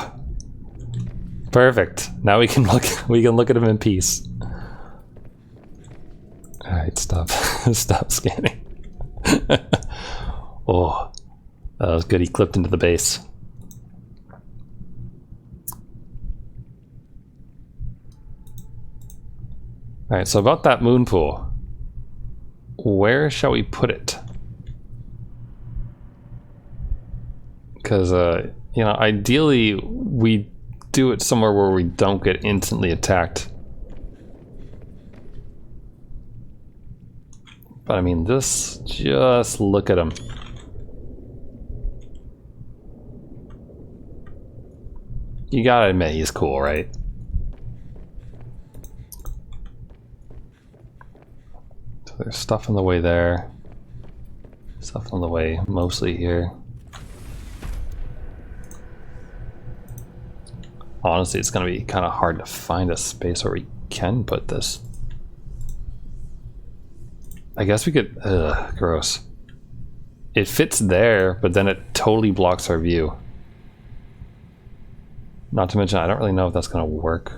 Perfect. Now we can look at him in peace. Alright, stop. Stop scanning. Oh, that was good. He clipped into the base. Alright, so about that moon pool. Where shall we put it? Because, you know, ideally we do it somewhere where we don't get instantly attacked. But I mean, just look at him. You gotta admit he's cool, right? So there's stuff in the way there. Stuff on the way mostly here. Honestly, it's gonna be kind of hard to find a space where we can put this. I guess we could, gross. It fits there, but then it totally blocks our view. Not to mention, I don't really know if that's gonna work. I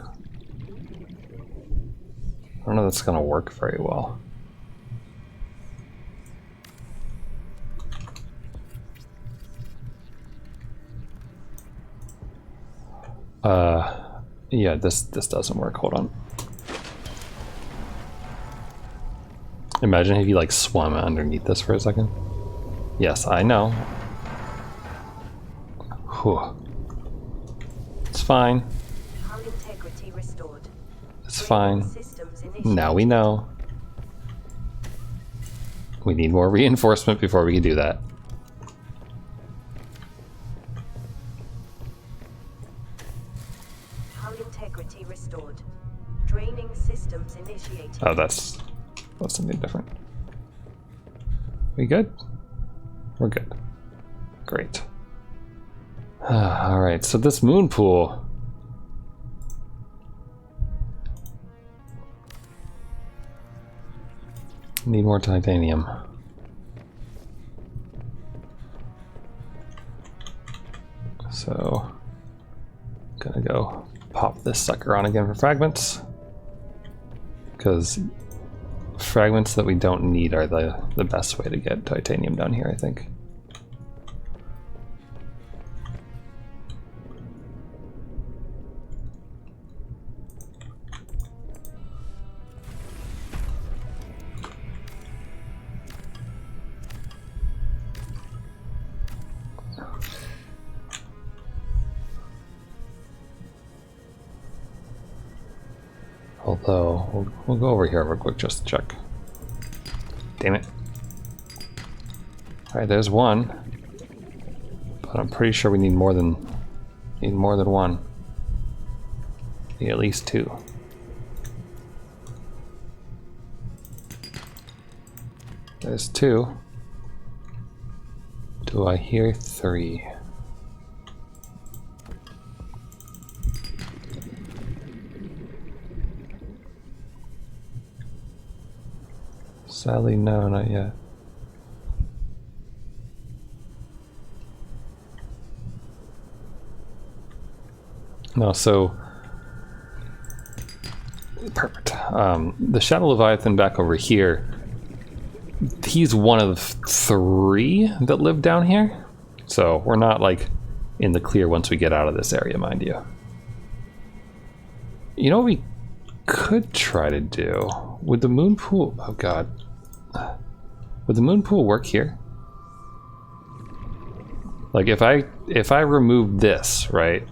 don't know if that's gonna work very well. Yeah, this doesn't work, hold on. Imagine if you like swam underneath this for a second. Yes, I know. Whew. It's fine. Hull integrity restored. It's fine. Now we know. We need more reinforcement before we can do that. Hull integrity restored. Draining systems initiated. Oh, that's something different. We good? We're good. Great. Alright, so this moon pool. Need more titanium. So, gonna go pop this sucker on again for fragments. Because fragments that we don't need are the best way to get titanium down here, I think. Although, we'll go over here real quick just to check. Damn it. Alright, there's one. But I'm pretty sure we need more than one. Need at least two. There's two. Do I hear three? Sadly, no, not yet. No, so perfect. The Shadow Leviathan back over here, he's one of 3 that live down here. So we're not like in the clear once we get out of this area, mind you. You know what we could try to do? Would the moon pool, oh god. Would the moon pool work here? Like if I remove this, right?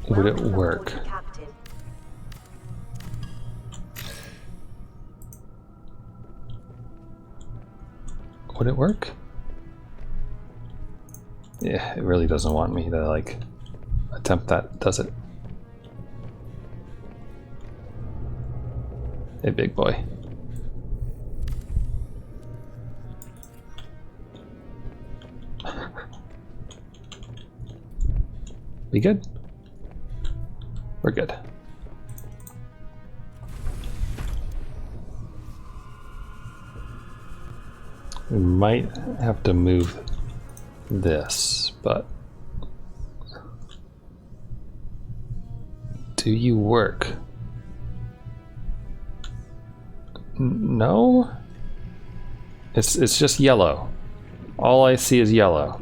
Would it work? Would it work? Yeah, it really doesn't want me to like attempt that, does it? Hey, big boy. We good? We're good. We might have to move this, but do you work? No? It's just yellow. All I see is yellow.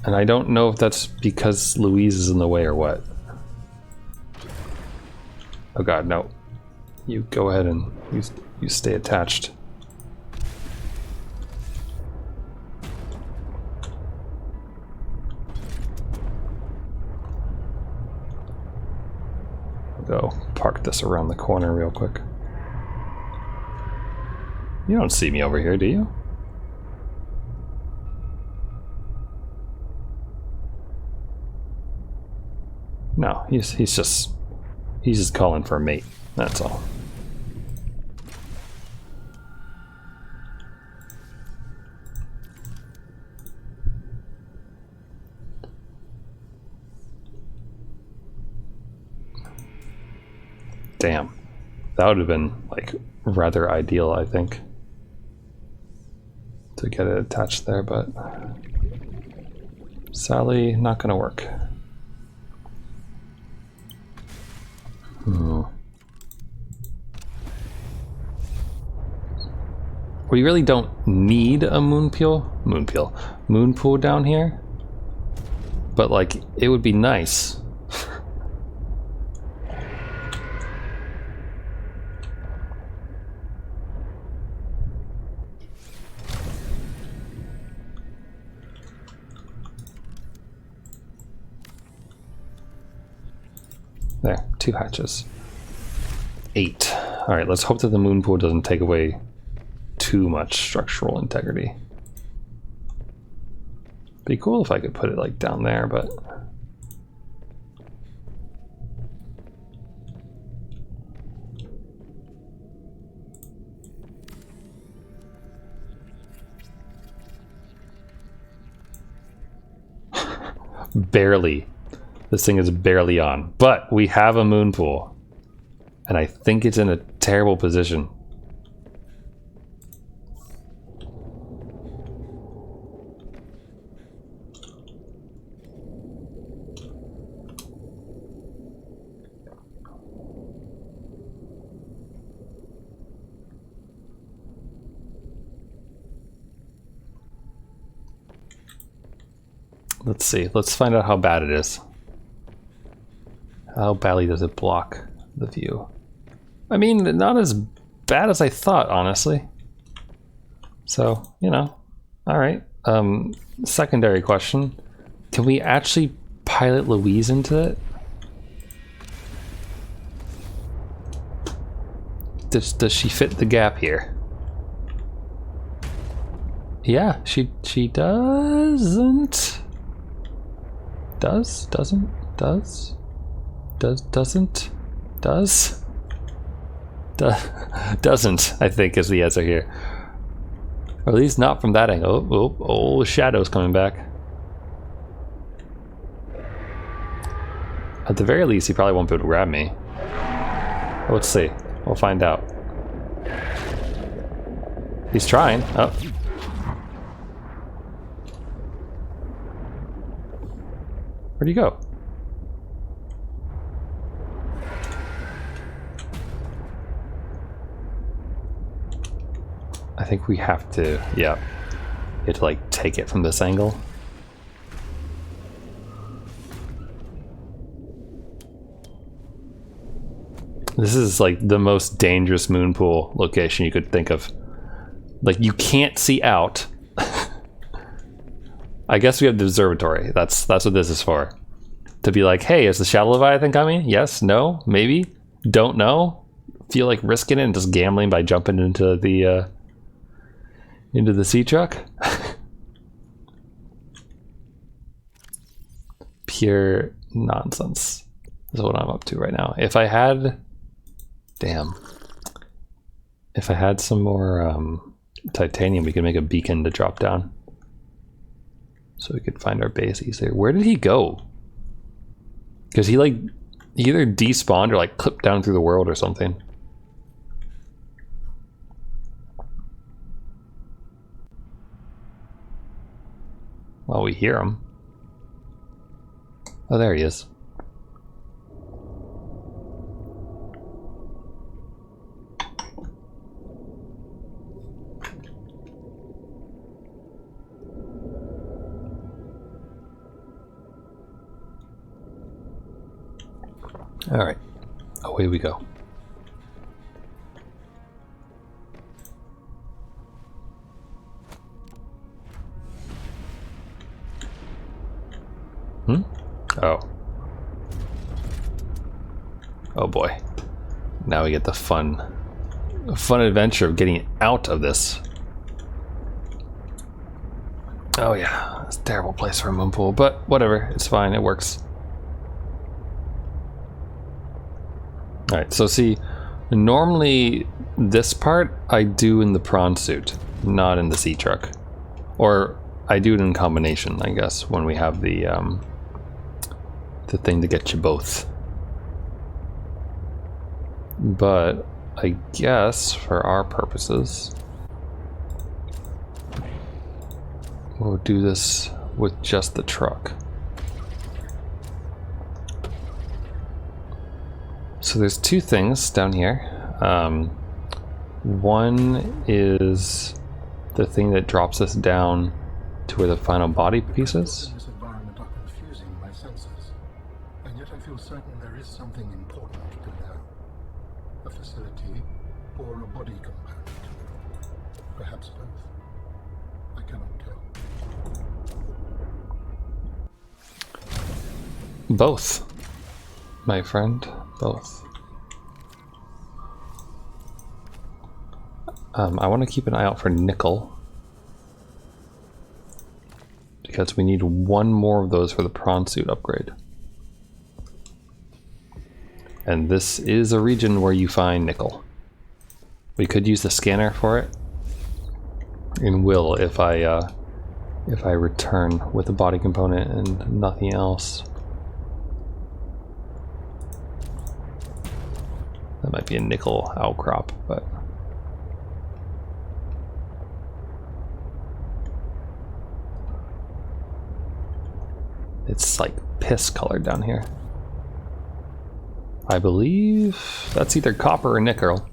And I don't know if that's because Louise is in the way or what. Oh god, no. You go ahead and you stay attached. Go park this around the corner real quick. You don't see me over here, do you? No, he's just calling for a mate. That's all. Damn. That would have been like rather ideal, I think, to get it attached there, but sadly not gonna work. We really don't need a moon pool down here, but like it would be nice. There, 2 hatches. 8. All right, let's hope that the moon pool doesn't take away too much structural integrity. Be cool if I could put it like down there, but Barely. This thing is barely on. But we have a moon pool. And I think it's in a terrible position. Let's see. Let's find out how bad it is. How badly does it block the view? I mean, not as bad as I thought, honestly. So, you know, all right. Secondary question. Can we actually pilot Louise into it? Does she fit the gap here? Yeah, she doesn't. Doesn't, I think is the answer here. Or at least not from that angle. Oh, shadow's coming back. At the very least, he probably won't be able to grab me. Let's see. We'll find out. He's trying. Oh. Where'd he go? I think we have to, yeah. You have to like take it from this angle. This is like the most dangerous moon pool location you could think of. Like you can't see out. I guess we have the observatory. That's what this is for. To be like, hey, is the shadow leviathan coming? Yes, no, maybe, don't know. Feel like risking it and just gambling by jumping into the sea truck. Pure nonsense is what I'm up to right now. If I had, if I had some more titanium, we could make a beacon to drop down. So we could find our base easier. Where did he go? Because he either despawned or like clipped down through the world or something. Well, we hear him. Oh, there he is. All right, away we go. Oh. Oh boy. Now we get the fun adventure of getting out of this. Oh yeah, it's a terrible place for a moon pool, but whatever, it's fine, it works. Alright, so see, normally this part I do in the prawn suit, not in the sea truck. Or I do it in combination, I guess, when we have the thing to get you both. But I guess for our purposes, we'll do this with just the truck. So there's two things down here. One is the thing that drops us down to where the final body piece is. This environment are confusing my senses, and yet I feel certain there is something important to know. A facility or a body component. Perhaps both. I cannot tell. Both, my friend, both. I want to keep an eye out for nickel, because we need one more of those for the prawn suit upgrade. And this is a region where you find nickel. We could use the scanner for it, and will if I if I return with a body component and nothing else. That might be a nickel outcrop, but it's like piss colored down here. I believe that's either copper or nickel.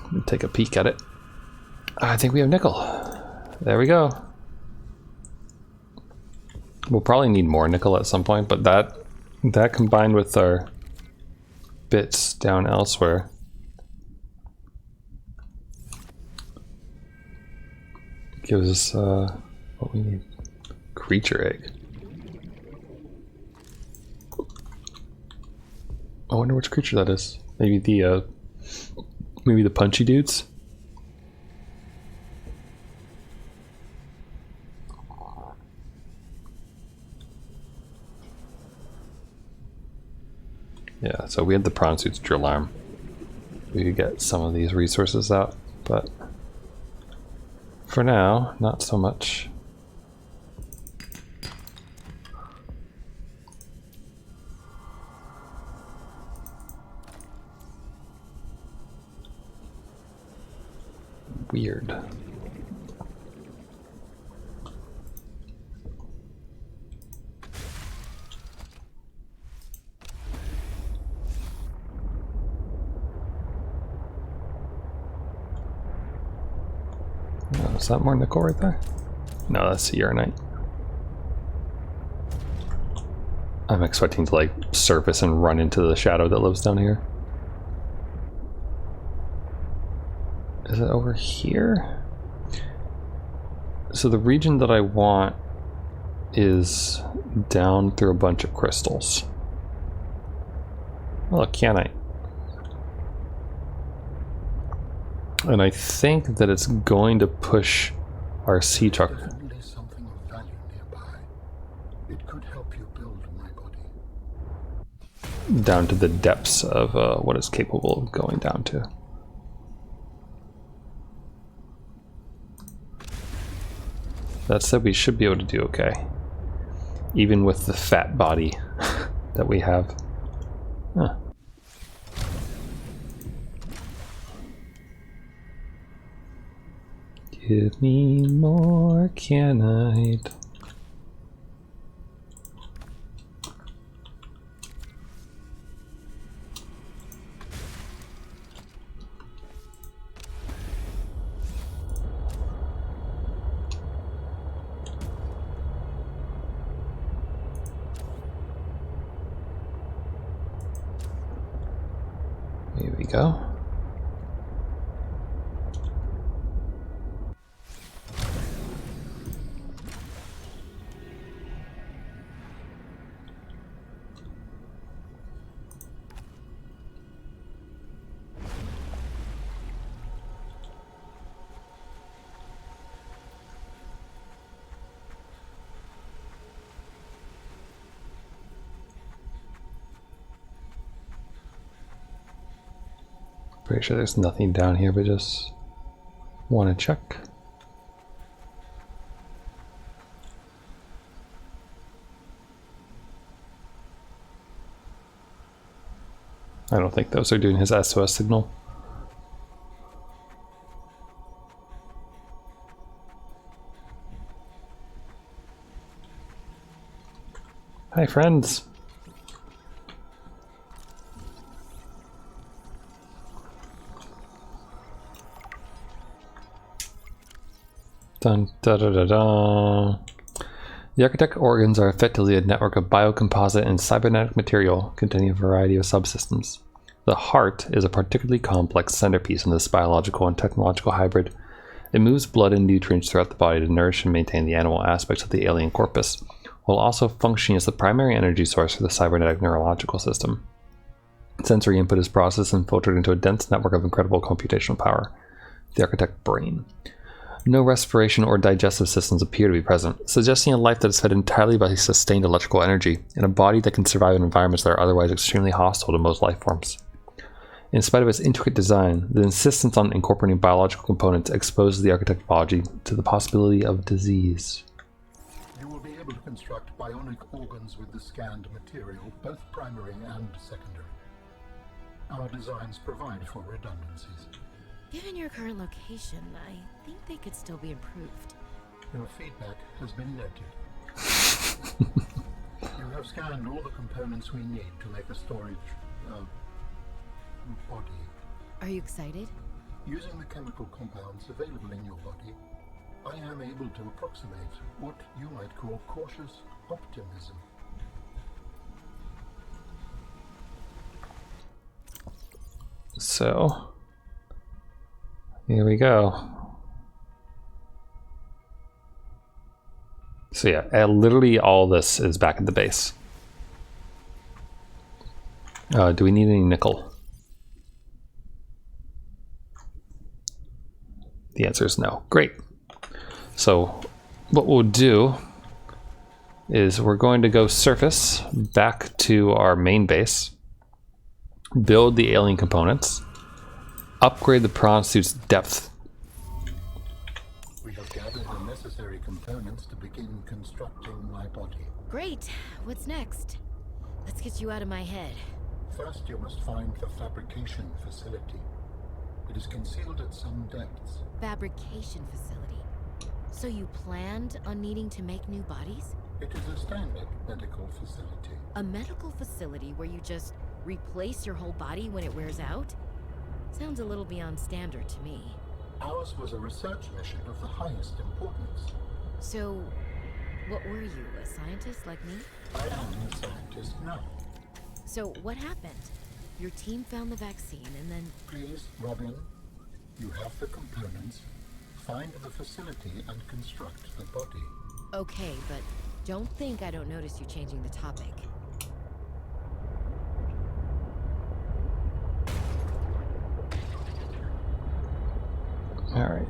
Let me take a peek at it. I think we have nickel. There we go. We'll probably need more nickel at some point, but that combined with our bits down elsewhere gives us what we need. Creature egg. I wonder which creature that is. Maybe the punchy dudes. Yeah, so we had the prawn suit's drill arm. We could get some of these resources out, but for now, not so much. Weird. Oh, is that more nickel right there? No, that's uranite. I'm expecting to like surface and run into the shadow that lives down here. Is it over here? So the region that I want is down through a bunch of crystals. Oh, look, canite. And I think that it's going to push our sea truck. Definitely something of value nearby. It could help you build my body. Down to the depths of what it's capable of going down to. That said, we should be able to do okay. Even with the fat body that we have. Huh. Give me more canite. Here we go. Pretty sure there's nothing down here, but just want to check. I don't think those are doing his SOS signal. Hi, friends. Dun, da, da, da, da. The architect organs are effectively a network of biocomposite and cybernetic material containing a variety of subsystems. The heart is a particularly complex centerpiece in this biological and technological hybrid. It moves blood and nutrients throughout the body to nourish and maintain the animal aspects of the alien corpus, while also functioning as the primary energy source for the cybernetic neurological system. Sensory input is processed and filtered into a dense network of incredible computational power. The architect brain. No respiration or digestive systems appear to be present, suggesting a life that is fed entirely by sustained electrical energy, in a body that can survive in environments that are otherwise extremely hostile to most life forms. In spite of its intricate design, the insistence on incorporating biological components exposes the architect biology to the possibility of disease. You will be able to construct bionic organs with the scanned material, both primary and secondary. Our designs provide for redundancies. Given your current location, I think they could still be improved. Your feedback has been noted. You have scanned all the components we need to make a storage body. Are you excited? Using the chemical compounds available in your body, I am able to approximate what you might call cautious optimism. So, here we go. So yeah, literally all this is back at the base. Do we need any nickel? The answer is no. Great. So what we'll do is we're going to go surface back to our main base, build the alien components, upgrade the prawn suit's depth. We have gathered the necessary components to begin constructing my body. Great. What's next? Let's get you out of my head. First, you must find the fabrication facility. It is concealed at some depths. Fabrication facility. So you planned on needing to make new bodies? It is a standard medical facility. A medical facility where you just replace your whole body when it wears out? Sounds a little beyond standard to me. Ours was a research mission of the highest importance. So, what were you, a scientist like me? I am a scientist now. So, what happened? Your team found the vaccine and then... Please, Robin, you have the components. Find the facility and construct the body. Okay, but don't think I don't notice you changing the topic. All right.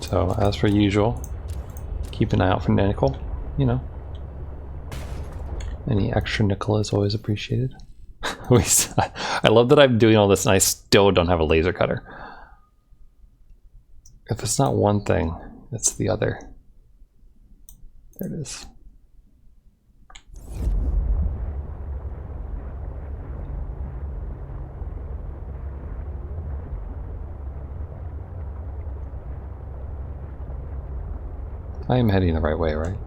So as per usual, keep an eye out for nickel, you know. Any extra nickel is always appreciated. I love that I'm doing all this and I still don't have a laser cutter. If it's not one thing, it's the other. There it is. I am heading the right way, right?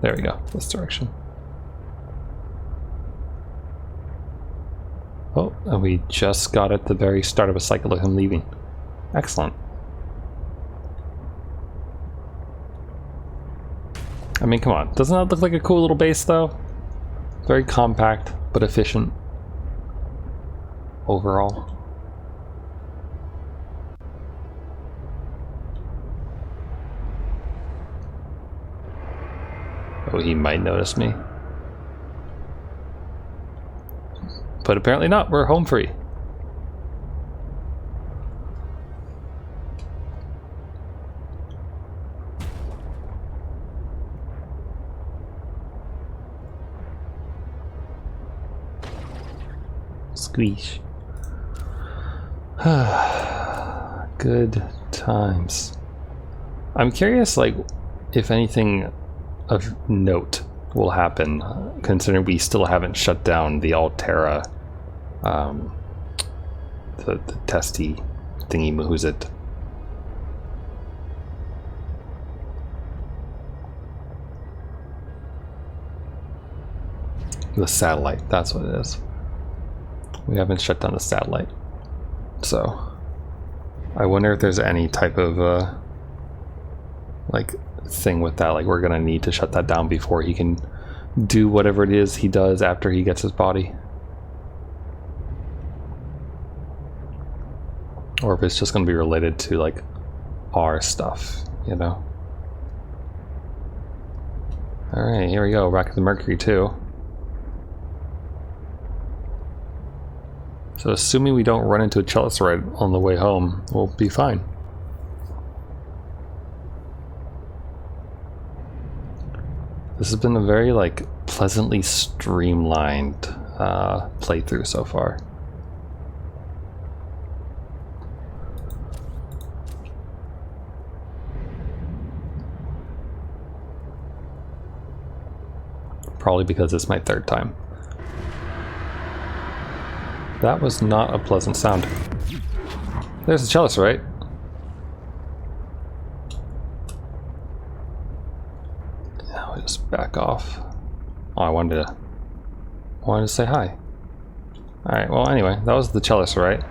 There we go, this direction. Oh, and we just got at the very start of a cycle of him leaving. Excellent. I mean, come on. Doesn't that look like a cool little base, though? Very compact, but efficient. Overall. Oh, he might notice me. But apparently not. We're home free. Squeeze. Good times. I'm curious, like, if anything of note will happen, considering we still haven't shut down the Altera, the testy thingy, who's it? The satellite, that's what it is. We haven't shut down the satellite. So, I wonder if there's any type of, like, thing with that. Like, we're gonna need to shut that down before he can do whatever it is he does after he gets his body. Or if it's just gonna be related to, like, our stuff, you know? Alright, here we go. Back at the Mercury, too. So assuming we don't run into a Cheliceraid on the way home, we'll be fine. This has been a very, like, pleasantly streamlined playthrough so far. Probably because it's my third time. That was not a pleasant sound. There's the Cheliceraid. Now we just back off. Oh, I wanted to say hi. Alright, well anyway, that was the Cheliceraid.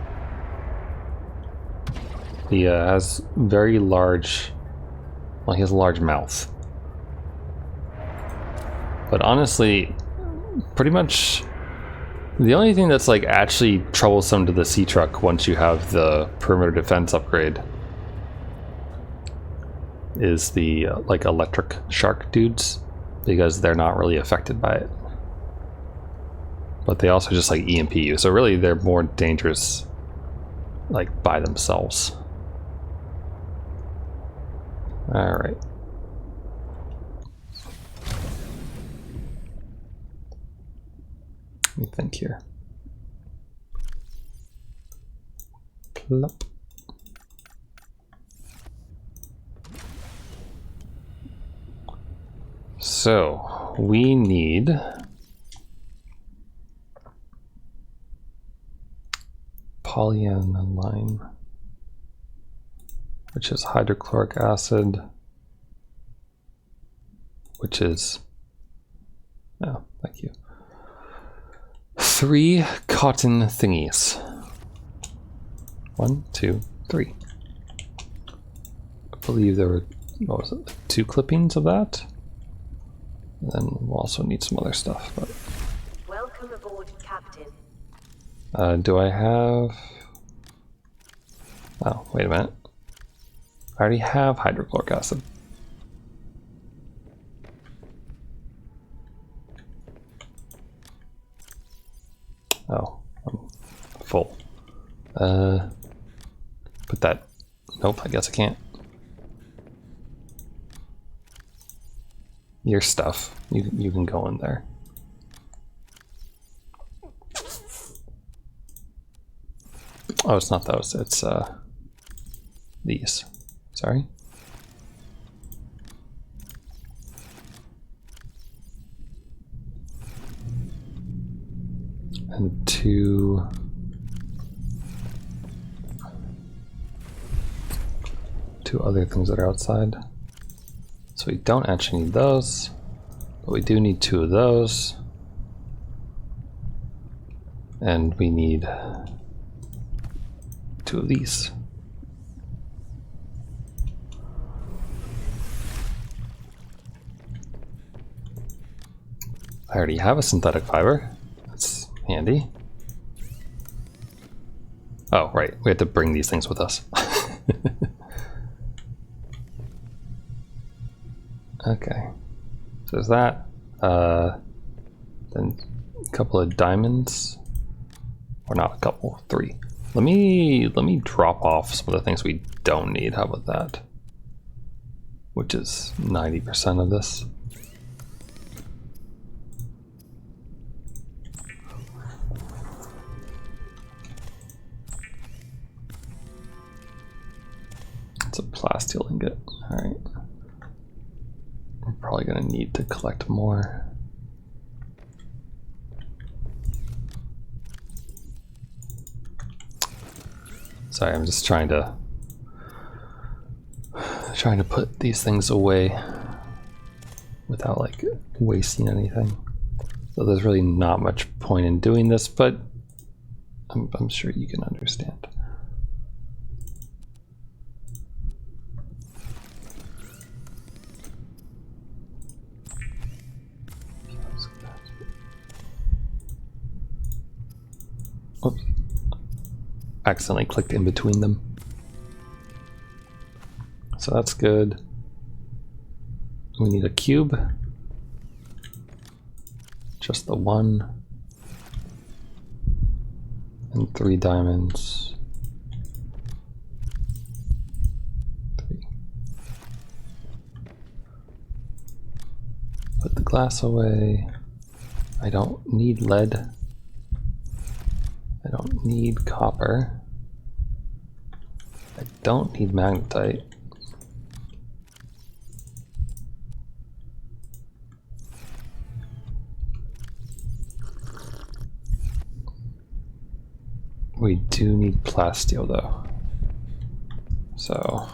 He has very large, well, he has a large mouth. But honestly, pretty much the only thing that's like actually troublesome to the sea truck once you have the perimeter defense upgrade is the like electric shark dudes, because they're not really affected by it. But they also just like EMP you, so really they're more dangerous like by themselves. Alright. Let me think here. Plop. So we need polyaniline, which is hydrochloric acid, which is, oh, thank you. 3 cotton thingies. 1, 2, 3. I believe there were, what was it, 2 clippings of that? And then we'll also need some other stuff. But Welcome aboard, Captain. do I have... Oh, wait a minute. I already have hydrochloric acid. Oh, I'm full. Put that... Nope, I guess I can't. Your stuff. You can go in there. Oh, it's not those. It's these. Sorry. And 2 other things that are outside. So we don't actually need those, but we do need 2 of those. And we need 2 of these. I already have a synthetic fiber. That's handy. Oh, right. We have to bring these things with us. Okay. So there's that. Then a couple of diamonds. Or not a couple, 3. Let me drop off some of the things we don't need. How about that? Which is 90% of this. It's a plasteel ingot. All right. We're probably going to need to collect more. Sorry, I'm just trying to put these things away without like wasting anything. So there's really not much point in doing this, but I'm sure you can understand. Oops. Accidentally clicked in between them. So that's good. We need a cube. Just the one. And 3 diamonds. 3. Put the glass away. I don't need lead. I don't need copper. I don't need magnetite. We do need plasteel though. So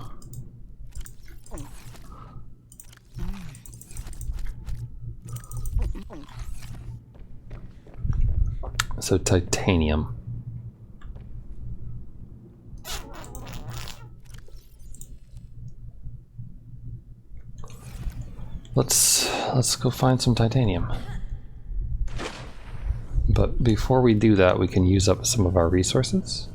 titanium. Let's go find some titanium. But before we do that, we can use up some of our resources.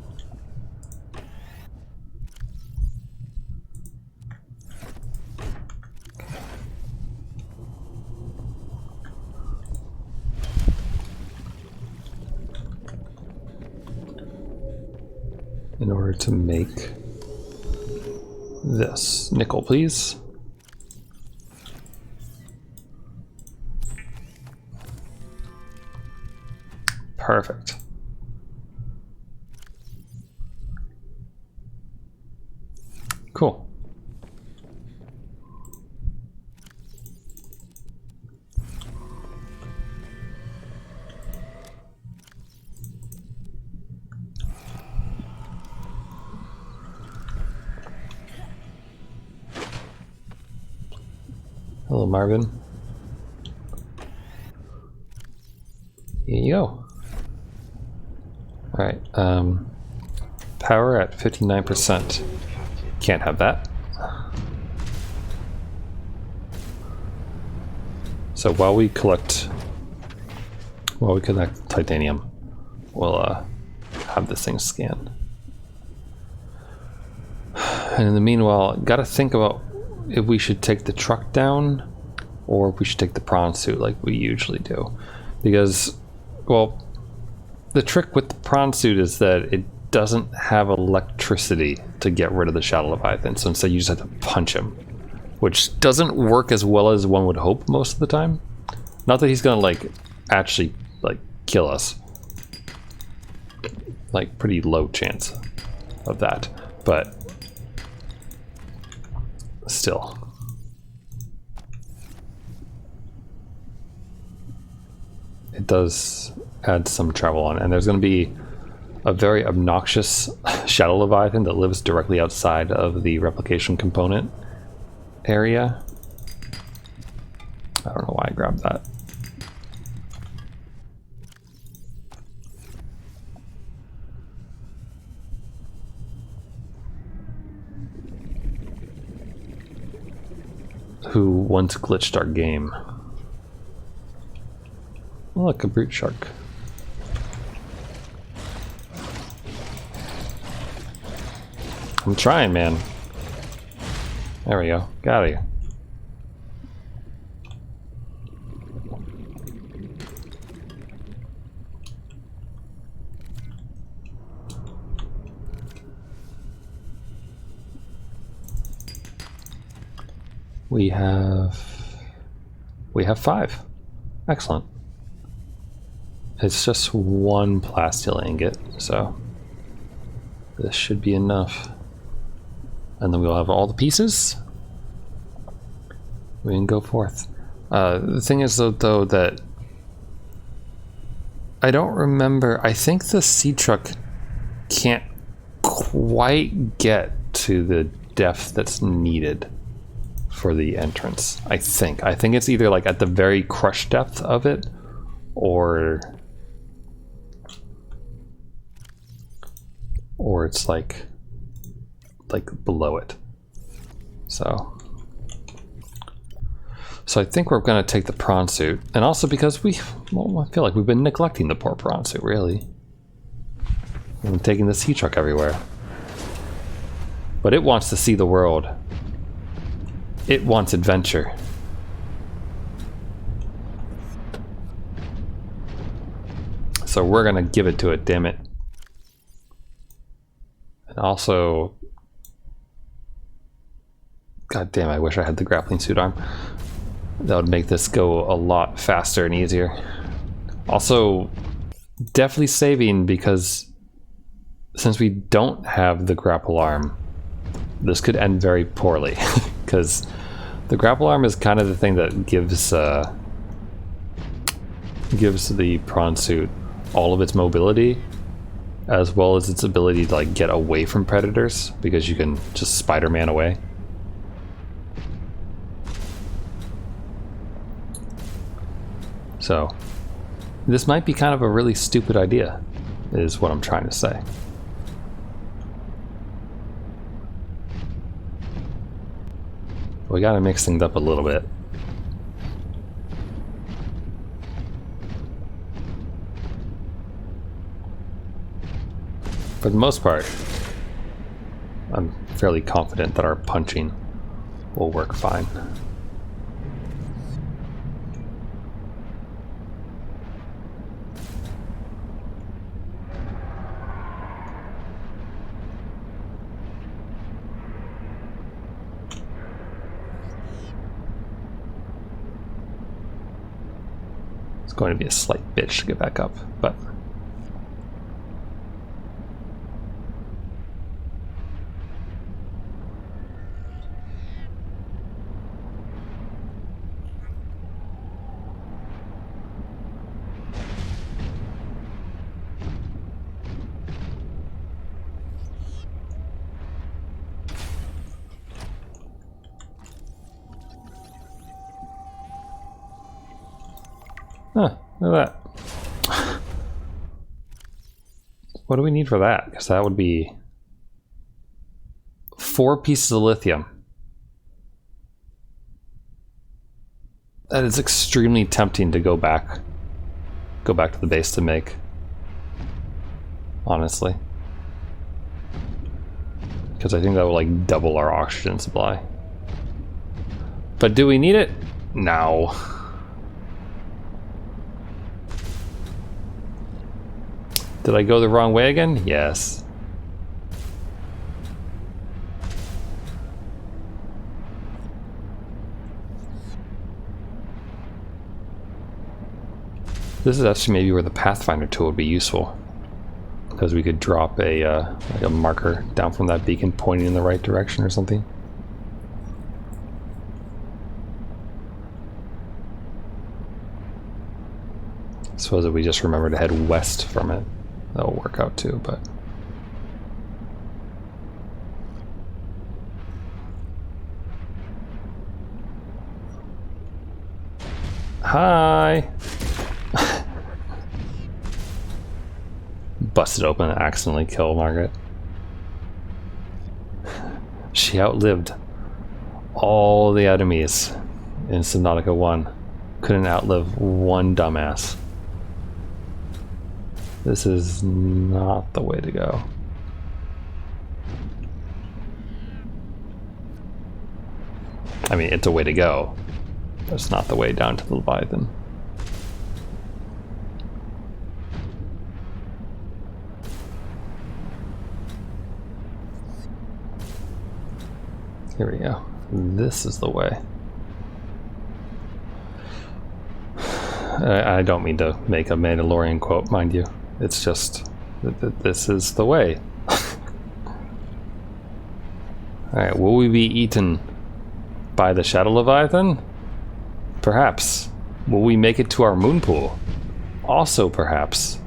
In order to make this. Nickel, please. Perfect. Cool. Hello, Marvin. Here you go. Alright, power at 59%. Can't have that. So while we collect titanium, we'll have this thing scan. And in the meanwhile, gotta think about if we should take the truck down or if we should take the prawn suit like we usually do. Because, well, the trick with the prawn suit is that it doesn't have electricity to get rid of the shadow leviathan, so instead you just have to punch him, which doesn't work as well as one would hope most of the time. Not that he's gonna like actually like kill us, like pretty low chance of that, but still. It does add some travel on it, and there's going to be a very obnoxious shadow leviathan that lives directly outside of the replication component area. I don't know why I grabbed that. Who once glitched our game. Look, a brute shark. I'm trying, man. There we go. Got you. We have 5. Excellent. It's just 1 plasteel ingot, so this should be enough. And then we'll have all the pieces. We can go forth. The thing is though that I don't remember. I think the sea truck can't quite get to the depth that's needed for the entrance. I think it's either like at the very crush depth of it, or it's like below it. So I think we're gonna take the prawn suit, and also because I feel like we've been neglecting the poor prawn suit, really. We've been taking the sea truck everywhere. But it wants to see the world. It wants adventure. So we're gonna give it to it, damn it. And also, god damn, I wish I had the grappling suit arm. That would make this go a lot faster and easier. Also, definitely saving, because since we don't have the grapple arm, this could end very poorly. Because the grapple arm is kind of the thing that gives the prawn suit all of its mobility, as well as its ability to like get away from predators, because you can just Spider-Man away. So this might be kind of a really stupid idea, is what I'm trying to say. We gotta mix things up a little bit. For the most part, I'm fairly confident that our punching will work fine. It's going to be a slight bitch to get back up, but huh, look at that. What do we need for that? Because that would be 4 pieces of lithium. That is extremely tempting to go back to the base to make. Honestly. Because I think that would like double our oxygen supply. But do we need it? No. Did I go the wrong way again? Yes. This is actually maybe where the Pathfinder tool would be useful, because we could drop a like a marker down from that beacon pointing in the right direction or something. I suppose if we just remember to head west from it, that'll work out too, but... Hi! Busted open and accidentally kill Margaret. She outlived all the enemies in Subnautica 1. Couldn't outlive one dumbass. This is not the way to go. I mean, it's a way to go. That's not the way down to the Leviathan. Here we go. This is the way. I don't mean to make a Mandalorian quote, mind you. It's just that this is the way. Alright, will we be eaten by the Shadow Leviathan? Perhaps. Will we make it to our moon pool? Also perhaps.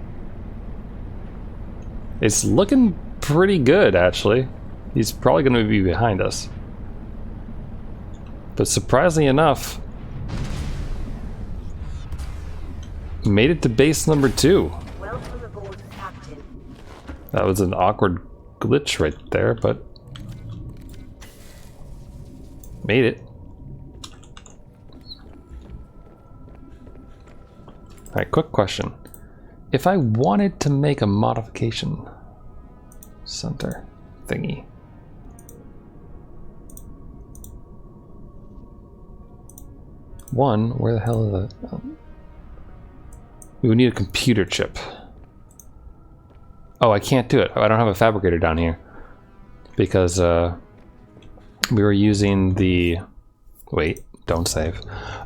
It's looking pretty good, actually. He's probably going to be behind us. But surprisingly enough, made it to base number 2. Welcome aboard, Captain. That was an awkward glitch right there, but made it. Alright, quick question. If I wanted to make a modification center thingy, one, where the hell is it? We would need a computer chip. Oh, I can't do it. I don't have a fabricator down here. because we were using the... Wait, don't save.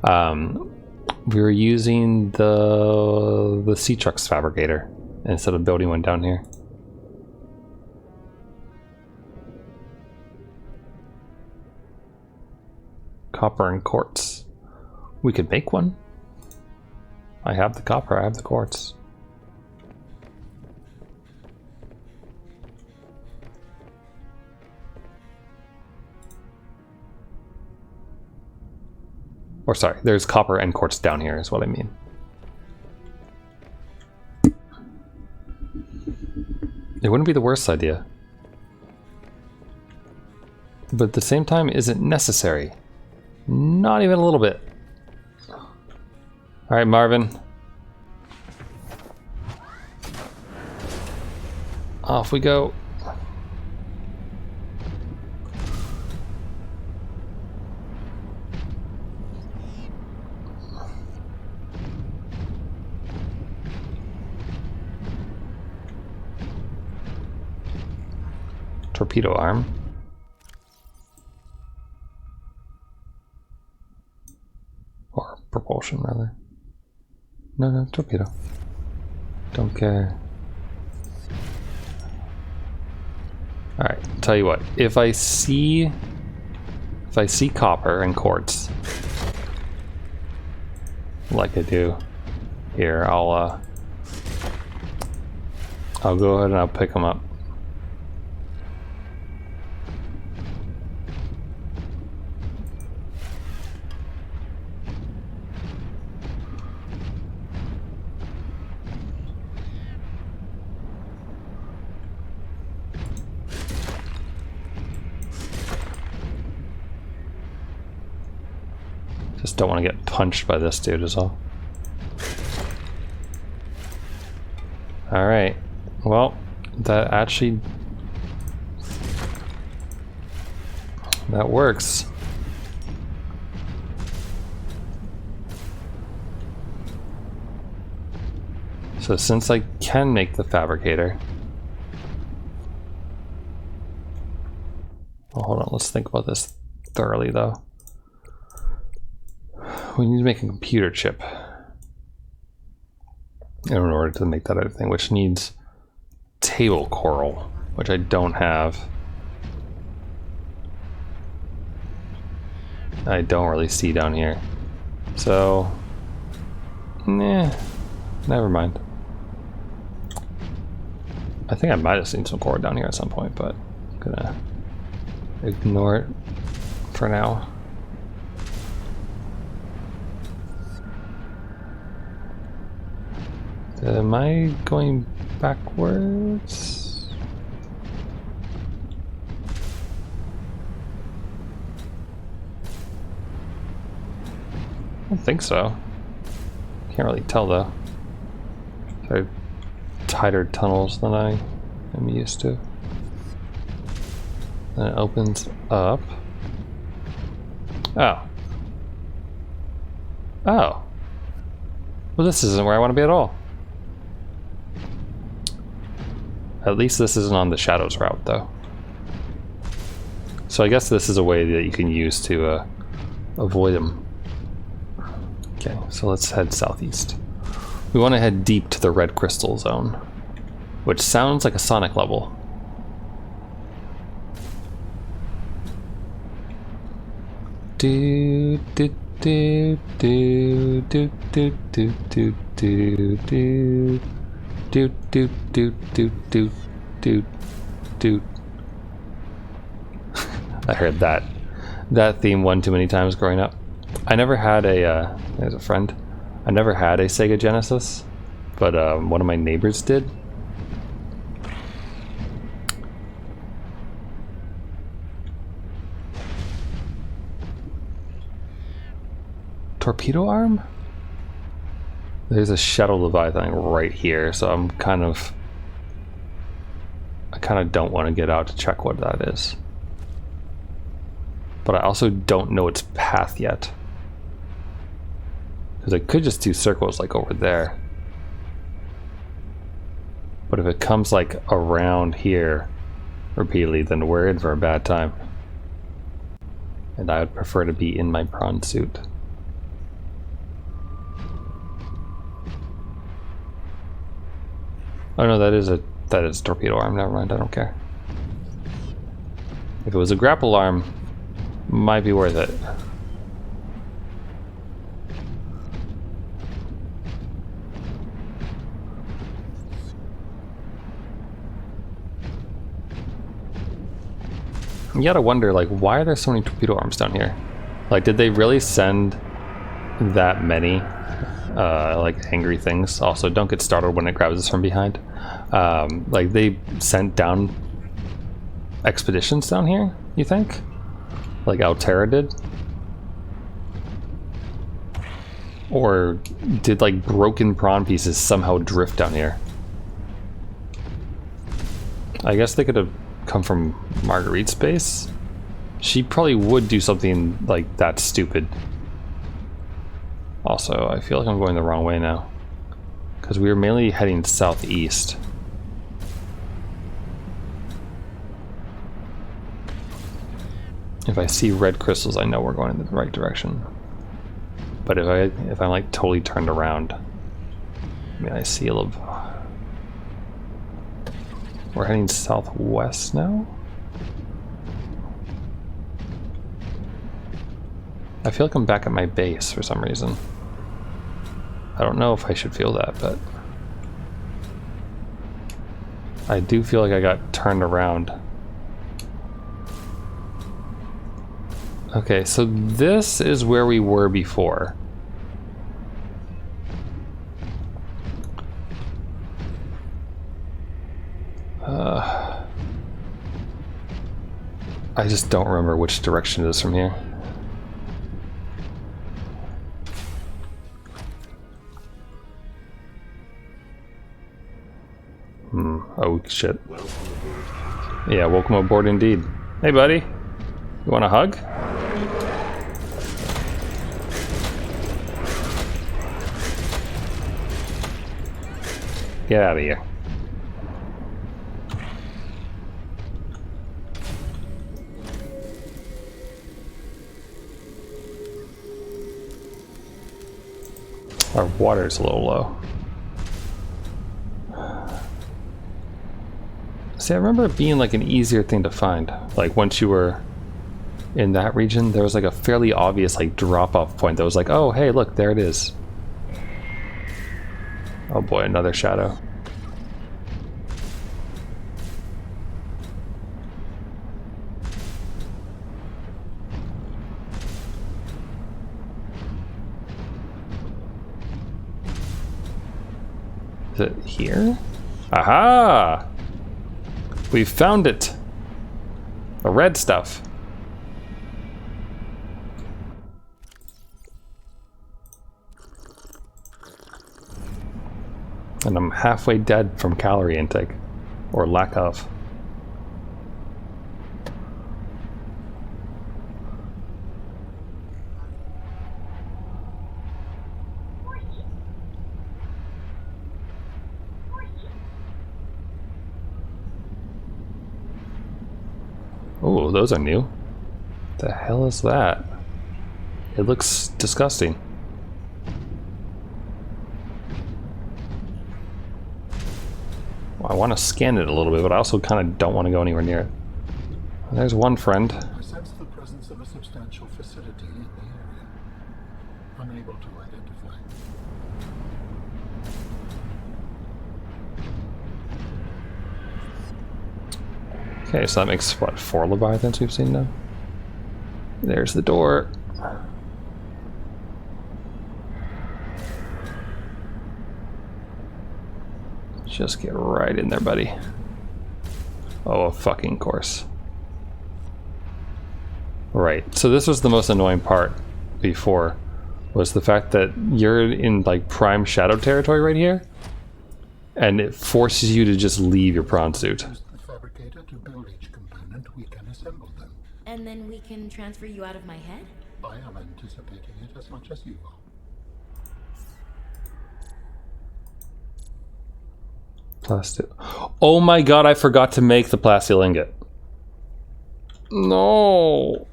We were using the sea trucks fabricator instead of building one down here. Copper and quartz. We could make one. I have the copper, I have the quartz. Or sorry, there's copper and quartz down here is what I mean. It wouldn't be the worst idea. But at the same time, isn't necessary. Not even a little bit. Alright, Marvin. Off we go. Torpedo arm. Or propulsion, rather. No, torpedo. Don't care. Alright, tell you what. If I see copper and quartz, like I do here, I'll go ahead and I'll pick them up. Just don't want to get punched by this dude is all. Alright, well, that actually... that works. So since I can make the fabricator... Well, hold on, let's think about this thoroughly though. We need to make a computer chip in order to make that other thing, which needs table coral, which I don't have. I don't really see down here. So, nah, never mind. I think I might have seen some coral down here at some point, but I'm gonna ignore it for now. Am I going backwards? I don't think so. Can't really tell though. They're tighter tunnels than I am used to. Then it opens up. Oh. Oh. Well, this isn't where I want to be at all. At least this isn't on the shadows route, though. So I guess this is a way that you can use to avoid them. Okay, so let's head southeast. We want to head deep to the red crystal zone, which sounds like a Sonic level. Do do do do do do do do do do. Do do do do do do do. I heard that theme one too many times growing up. I never had a there's a friend. I never had a Sega Genesis, but one of my neighbors did. Torpedo arm? There's a shadow leviathan right here, so I kind of don't want to get out to check what that is. But I also don't know its path yet. Because I could just do circles like over there. But if it comes like around here, repeatedly, then we're in for a bad time. And I would prefer to be in my prawn suit. Oh no, that is a torpedo arm. Never mind, I don't care. If it was a grapple arm, might be worth it. You gotta wonder, like, why are there so many torpedo arms down here? Like, did they really send that many, like, angry things? Also, don't get startled when it grabs us from behind. Like, they sent down expeditions down here, you think? Like Altera did? Or did, like, broken prawn pieces somehow drift down here? I guess they could have come from Marguerite's base. She probably would do something like that stupid. Also, I feel like I'm going the wrong way now, because we were mainly heading southeast. If I see red crystals, I know we're going in the right direction. But if I'm like totally turned around, I mean, I see a little. We're heading southwest now? I feel like I'm back at my base for some reason. I don't know if I should feel that, but I do feel like I got turned around. Okay, so this is where we were before. I just don't remember which direction it is from here. Oh shit. Yeah, welcome aboard indeed. Hey buddy, you want a hug? Get out of here. Our water's a little low. See, I remember it being like an easier thing to find. Like once you were in that region, there was like a fairly obvious like drop-off point that was like, oh hey, look, there it is. Oh boy, another shadow. Is it here? Aha! We found it! The red stuff. And I'm halfway dead from calorie intake. Or lack of. Oh, those are new. The hell is that? It looks disgusting. Well, I want to scan it a little bit, but I also kind of don't want to go anywhere near it. There's one friend. I sense the presence of a substantial facility in the area. Unable to identify. Okay, so that makes, what, 4 leviathans we've seen now? There's the door. Just get right in there, buddy. Oh, of fucking course. Right, so this was the most annoying part before, was the fact that you're in like prime shadow territory right here, and it forces you to just leave your prawn suit. To build each component, we can assemble them. And then we can transfer you out of my head? I am anticipating it as much as you are. Plastic. Oh my god, I forgot to make the plastic ingot. No.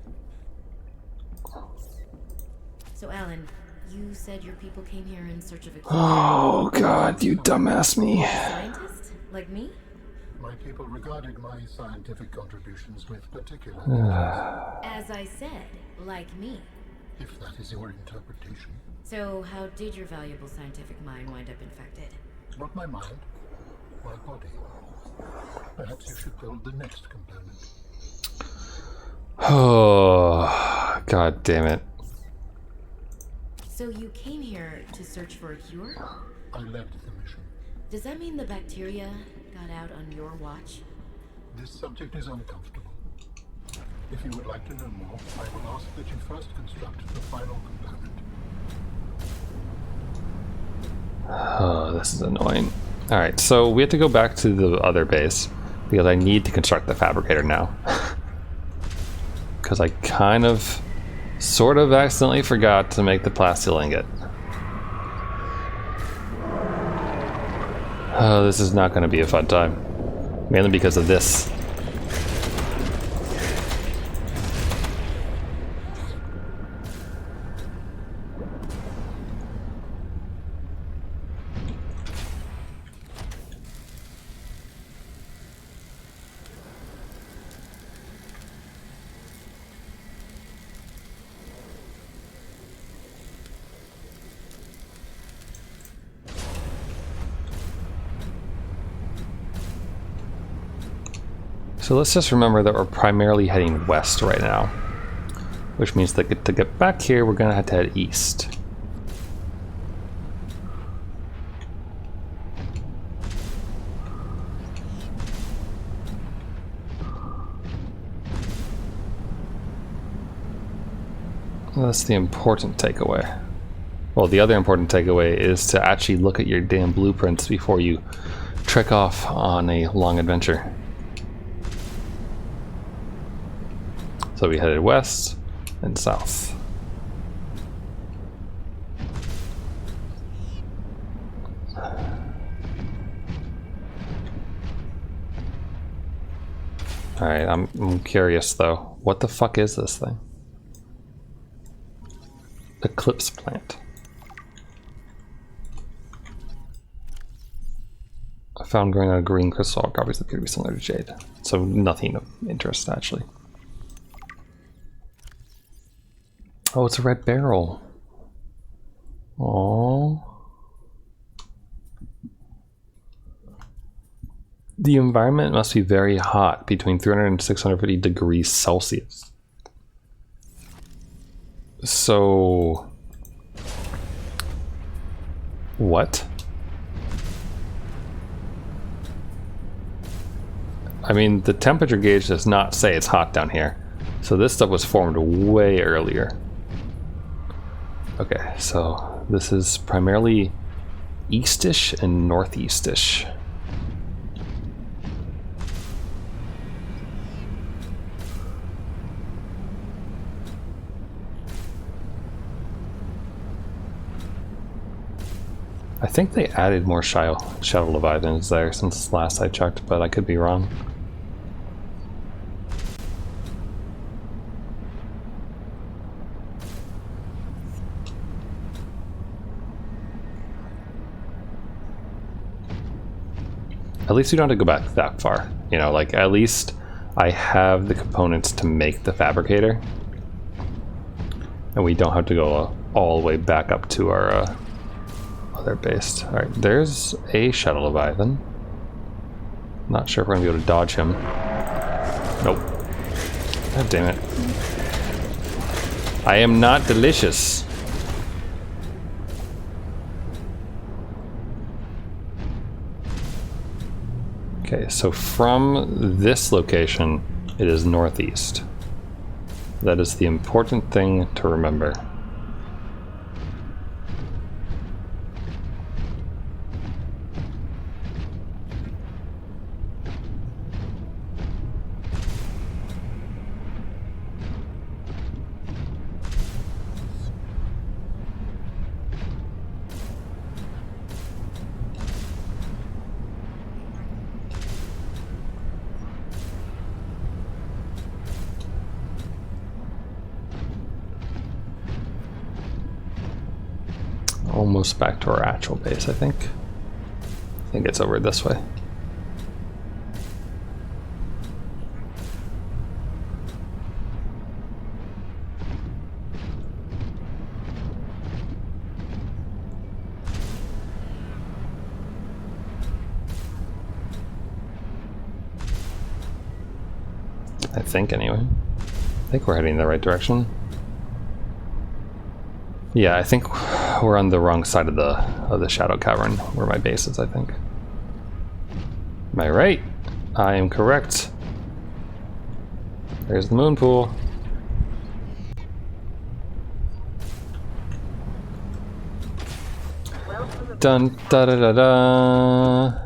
So, Alan, you said your people came here in search of a cure. Oh God, you dumbass me. Scientist? Like me? My people regarded my scientific contributions with particular As I said, like me. if that is your interpretation. So, how did your valuable scientific mind wind up infected? Not my mind, my body. Perhaps you should build the next component. Oh, God damn it. So you came here to search for a cure? I led the mission. Does that mean the bacteria got out on your watch? This subject is uncomfortable. If you would like to know more, I will ask that you first construct the final component. Oh, this is annoying. Alright, so we have to go back to the other base because I need to construct the fabricator now. Because I kind of, sort of accidentally forgot to make the plasteel ingot. Oh, this is not going to be a fun time. Mainly because of this. So let's just remember that we're primarily heading west right now, which means that to get back here, we're going to have to head east. That's the important takeaway. Well, the other important takeaway is to actually look at your damn blueprints before you trek off on a long adventure. So we headed west and south. Alright, I'm curious though. What the fuck is this thing? Eclipse plant. I found growing on a green crystal copies appear to be similar to jade. So nothing of interest actually. Oh, it's a red barrel. Oh. The environment must be very hot, between 300 and 650 degrees Celsius. So... what? I mean, the temperature gauge does not say it's hot down here. So this stuff was formed way earlier. Okay, so this is primarily eastish and northeastish. I think they added more shadow leviathans there since last I checked, but I could be wrong. At least we don't have to go back that far. You know, like, at least I have the components to make the fabricator. And we don't have to go all the way back up to our other base. Alright, there's a shadow leviathan. Not sure if we're going to be able to dodge him. Nope. God damn it. I am not delicious. Okay, so from this location, it is northeast. That is the important thing to remember. almost back to our actual base, I think. I think it's over this way. I think, anyway. I think we're heading in the right direction. Yeah, I think we're on the wrong side of the shadow cavern where my base is, I think. Am I right? I am correct. There's the moon pool. Dun da da da da.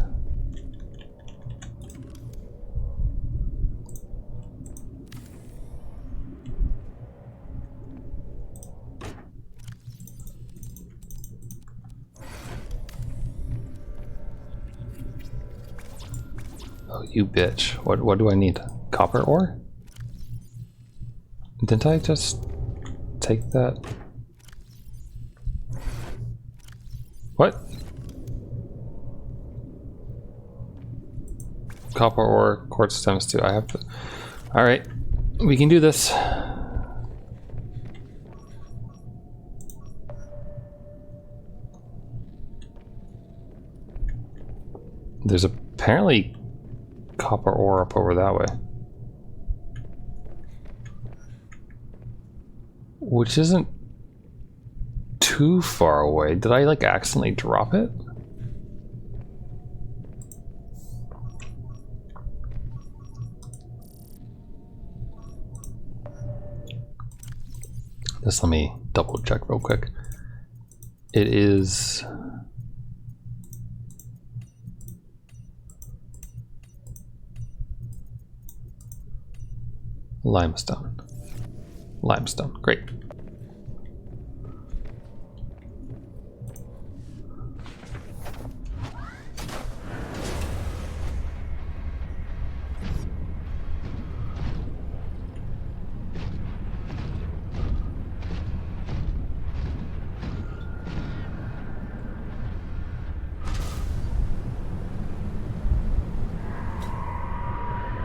Oh, you bitch. What do I need? Copper ore? Didn't I just take that? What? Copper ore, quartz stems too. I have to. Alright, we can do this. There's apparently copper ore up over that way, which isn't too far away. Did I like accidentally drop it? Just let me double check real quick. It is limestone. Limestone, great.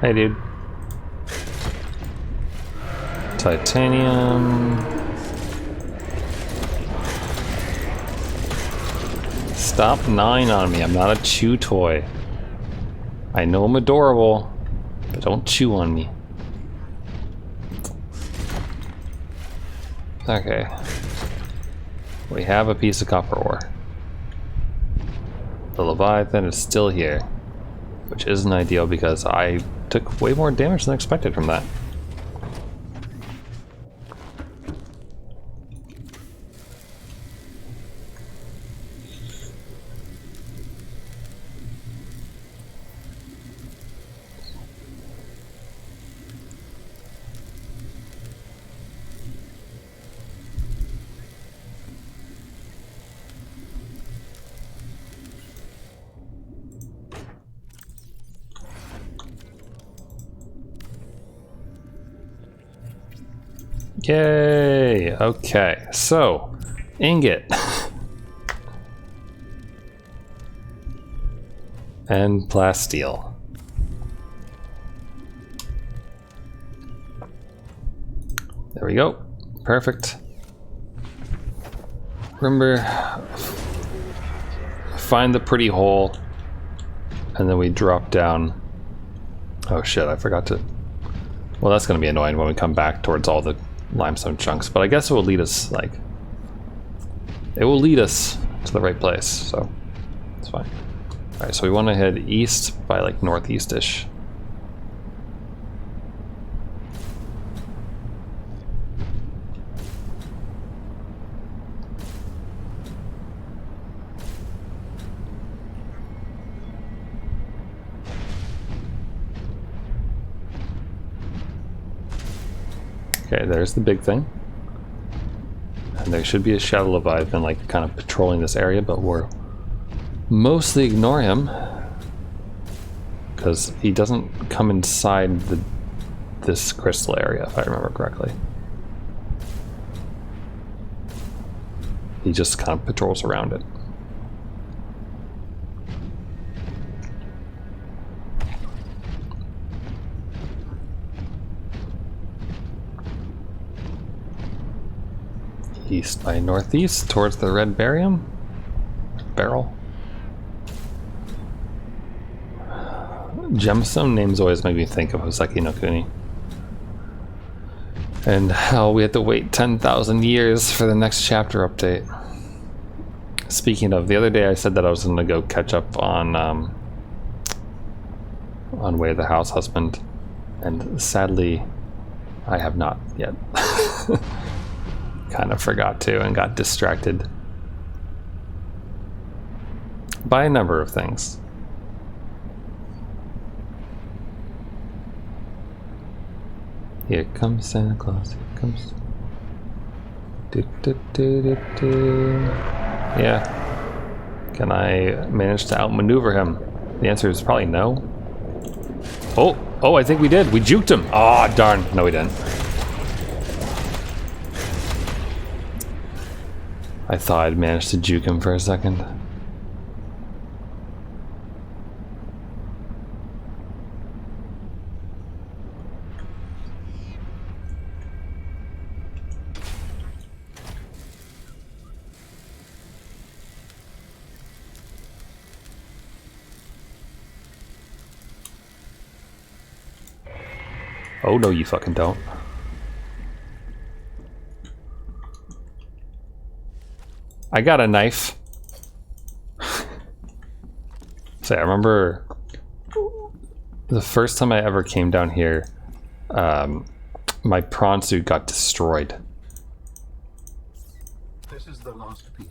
Hey, dude. Titanium. Stop gnawing on me. I'm not a chew toy. I know I'm adorable, but don't chew on me. Okay. We have a piece of copper ore. The Leviathan is still here, which isn't ideal because I took way more damage than expected from that. Yay! Okay, so ingot and plasteel. There we go. Perfect. Remember, find the pretty hole, and then we drop down. Oh shit! I forgot to. Well, that's going to be annoying when we come back towards all the limestone chunks, but I guess it will lead us, like, it will lead us to the right place, so it's fine. Alright, so we want to head east by like northeast-ish. Okay, there's the big thing. And there should be a shadow leviathan like kind of patrolling this area, but we're mostly ignore him because he doesn't come inside this crystal area, if I remember correctly. He just kind of patrols around it. East by northeast towards the red barrel. Gemstone names always make me think of Hoseki no Kuni. And how we had to wait 10,000 years for the next chapter update. Speaking of, the other day I said that I was going to go catch up on Way of the House Husband, and sadly I have not yet. Kind of forgot to and got distracted by a number of things. Here comes Santa Claus, here comes... Yeah. Can I manage to outmaneuver him? The answer is probably no. Oh, I think we did. We juked him. Oh, darn. No, we didn't. I thought I'd managed to juke him for a second. Oh no, you fucking don't. I got a knife. So I remember the first time I ever came down here, my prawn suit got destroyed. This is the last piece.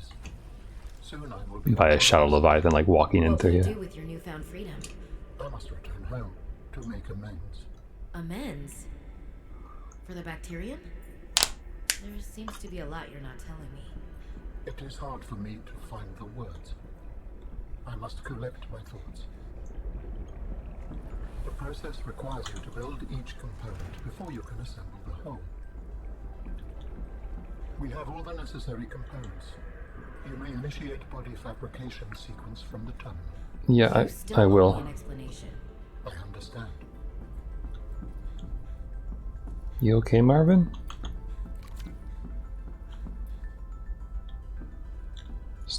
Soon I will be By a shadow leviathan, like walking in What through will you here. do with your newfound freedom? I must return home to make amends. Amends? For the bacterium? There seems to be a lot you're not telling me. It is hard for me to find the words. I must collect my thoughts. The process requires you to build each component before you can assemble the whole. We have all the necessary components. You may initiate body fabrication sequence from the terminal. Yeah, You still I owe will. me an explanation. I understand. You okay, Marvin?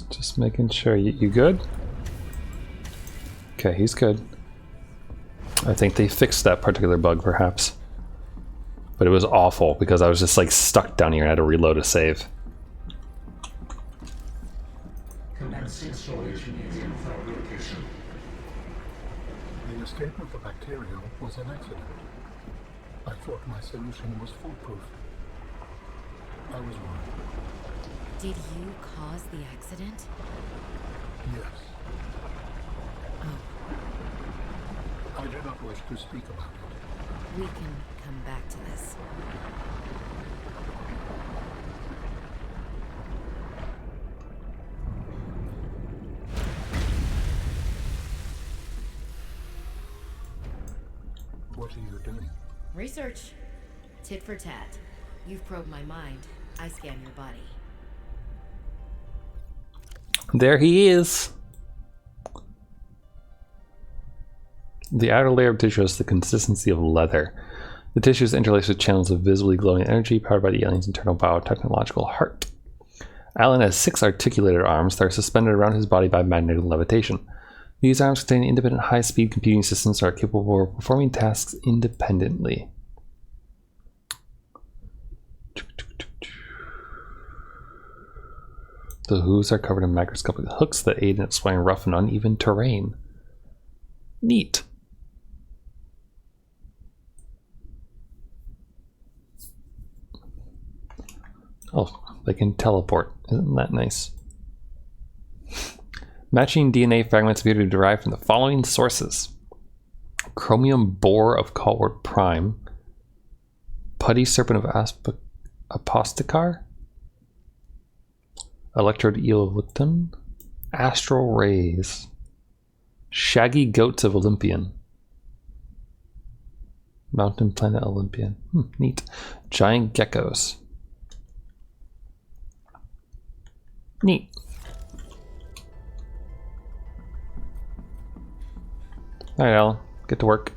Just making sure. You good? Okay, he's good. I think they fixed that particular bug, perhaps. But it was awful because I was just like stuck down here and had to reload a save. Commencing installation in fabrication. The escape of the bacterium was an accident. I thought my solution was foolproof. I was wrong. Did you cause the accident? Yes. Oh, I do not wish to speak about it. we can come back to this. What are you doing? Research. Tit for tat. You've probed my mind. I scan your body. There he is. The outer layer of tissue has the consistency of leather. The tissue is interlaced with channels of visibly glowing energy powered by the alien's internal biotechnological heart. Alan has 6 articulated arms that are suspended around his body by magnetic levitation. These arms contain independent high-speed computing systems that are capable of performing tasks independently. The hooves are covered in microscopic hooks that aid in exploring rough and uneven terrain. Neat. Oh, they can teleport. Isn't that nice? Matching DNA fragments appear to be derived from the following sources. Chromium boar of Colward Prime. Putty serpent of Aposticar. Electrode eel of Licton. Astral rays. Shaggy goats of Olympian. Mountain planet Olympian. Neat. Giant geckos. Neat. Alright, Alan. Get to work.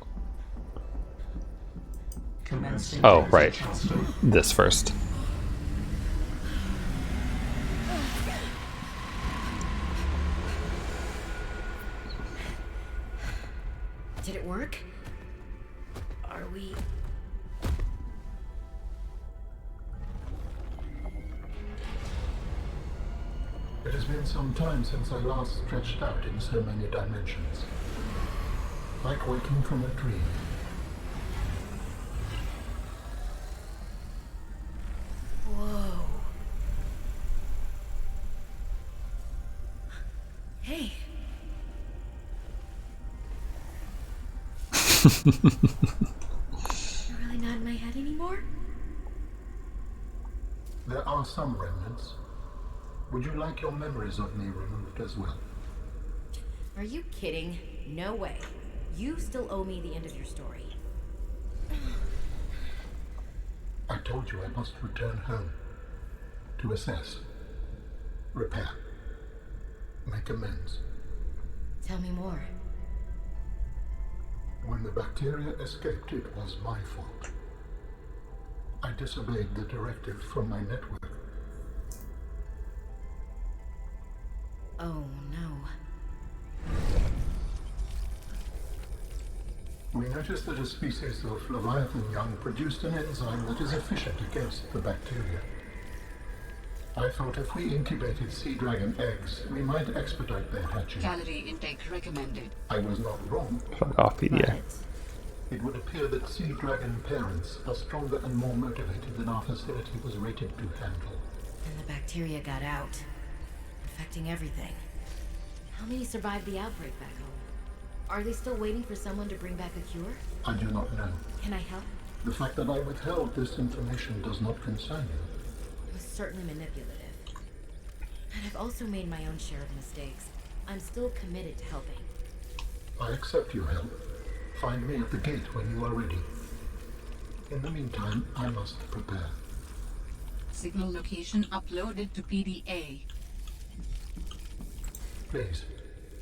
Commencing Oh, phase right. adjustment. This first. Did it work? Are we... It has been some time since I last stretched out in so many dimensions. Like waking from a dream. Whoa. Hey. You're really not in my head anymore? There are some remnants. Would you like your memories of me removed as well? Are you kidding? No way. You still owe me the end of your story. I told you I must return home. To assess. Repair. Make amends. Tell me more. When the bacteria escaped, it was my fault. I disobeyed the directive from my network. Oh no. We noticed that a species of leviathan young produced an enzyme that is efficient against the bacteria. I thought if we incubated sea dragon eggs, we might expedite their hatching. Calorie intake recommended. I was not wrong. Fuck off, PDA. But It would appear that sea dragon parents are stronger and more motivated than our facility was rated to handle. then the bacteria got out, infecting everything. How many survived the outbreak back home? Are they still waiting for someone to bring back a cure? I do not know. Can I help? The fact that I withheld this information does not concern you. It was certainly manipulative. And I've also made my own share of mistakes. I'm still committed to helping. I accept your help. Find me at the gate when you are ready. In the meantime, I must prepare. Signal location uploaded to PDA. Please,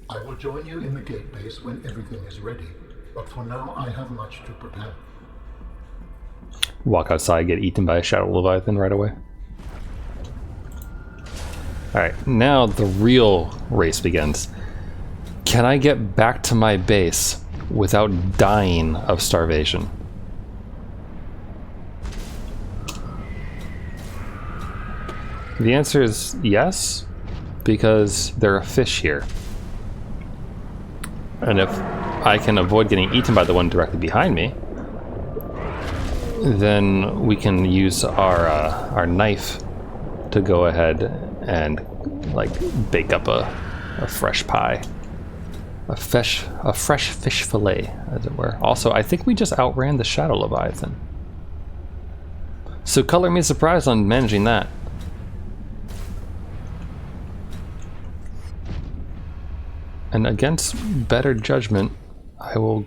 I will join you in the gate base when everything is ready. But for now, I have much to prepare. Walk outside, get eaten by a shadow leviathan right away. Alright, now the real race begins. Can I get back to my base without dying of starvation? The answer is yes, because there are fish here. And if I can avoid getting eaten by the one directly behind me, then we can use our knife to go ahead and like bake up a fresh pie, a fresh fish fillet, as it were. Also, I think we just outran the shadow leviathan. So color me surprised on managing that. And against better judgment, I will...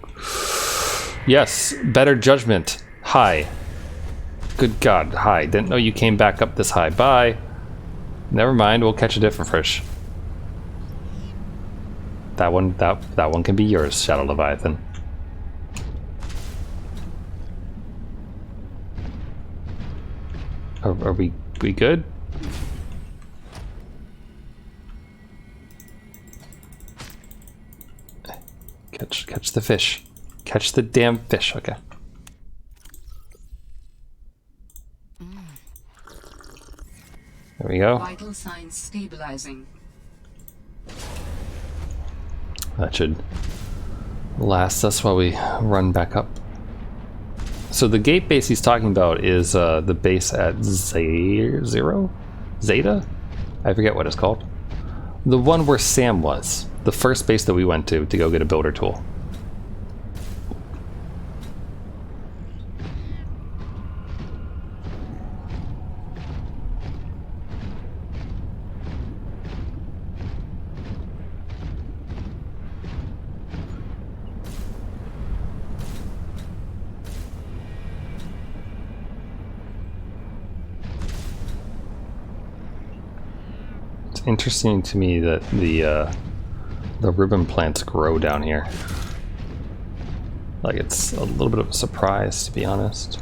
Yes, better judgment. High. Good God, high. Didn't know you came back up this high. Bye. Never mind, we'll catch a different fish. That one can be yours, Shadow Leviathan. Are we good? Catch the fish. Catch the damn fish, okay. There we go. Vital signs stabilizing. That should last us while we run back up. So the gate base he's talking about is the base at Zeta? I forget what it's called. The one where Sam was. The first base that we went to go get a builder tool. interesting to me that the ribbon plants grow down here. Like, it's a little bit of a surprise, to be honest.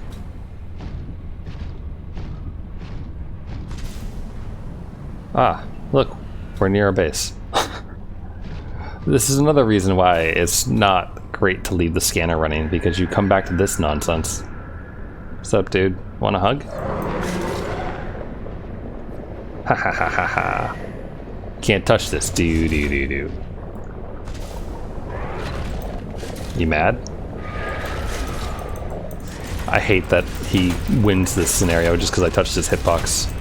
Ah, look, we're near our base. This is another reason why it's not great to leave the scanner running, because you come back to this nonsense. What's up, dude? Want a hug? Ha ha ha ha ha. Can't touch this. Do do do do. You mad? I hate that he wins this scenario just because I touched his hitbox.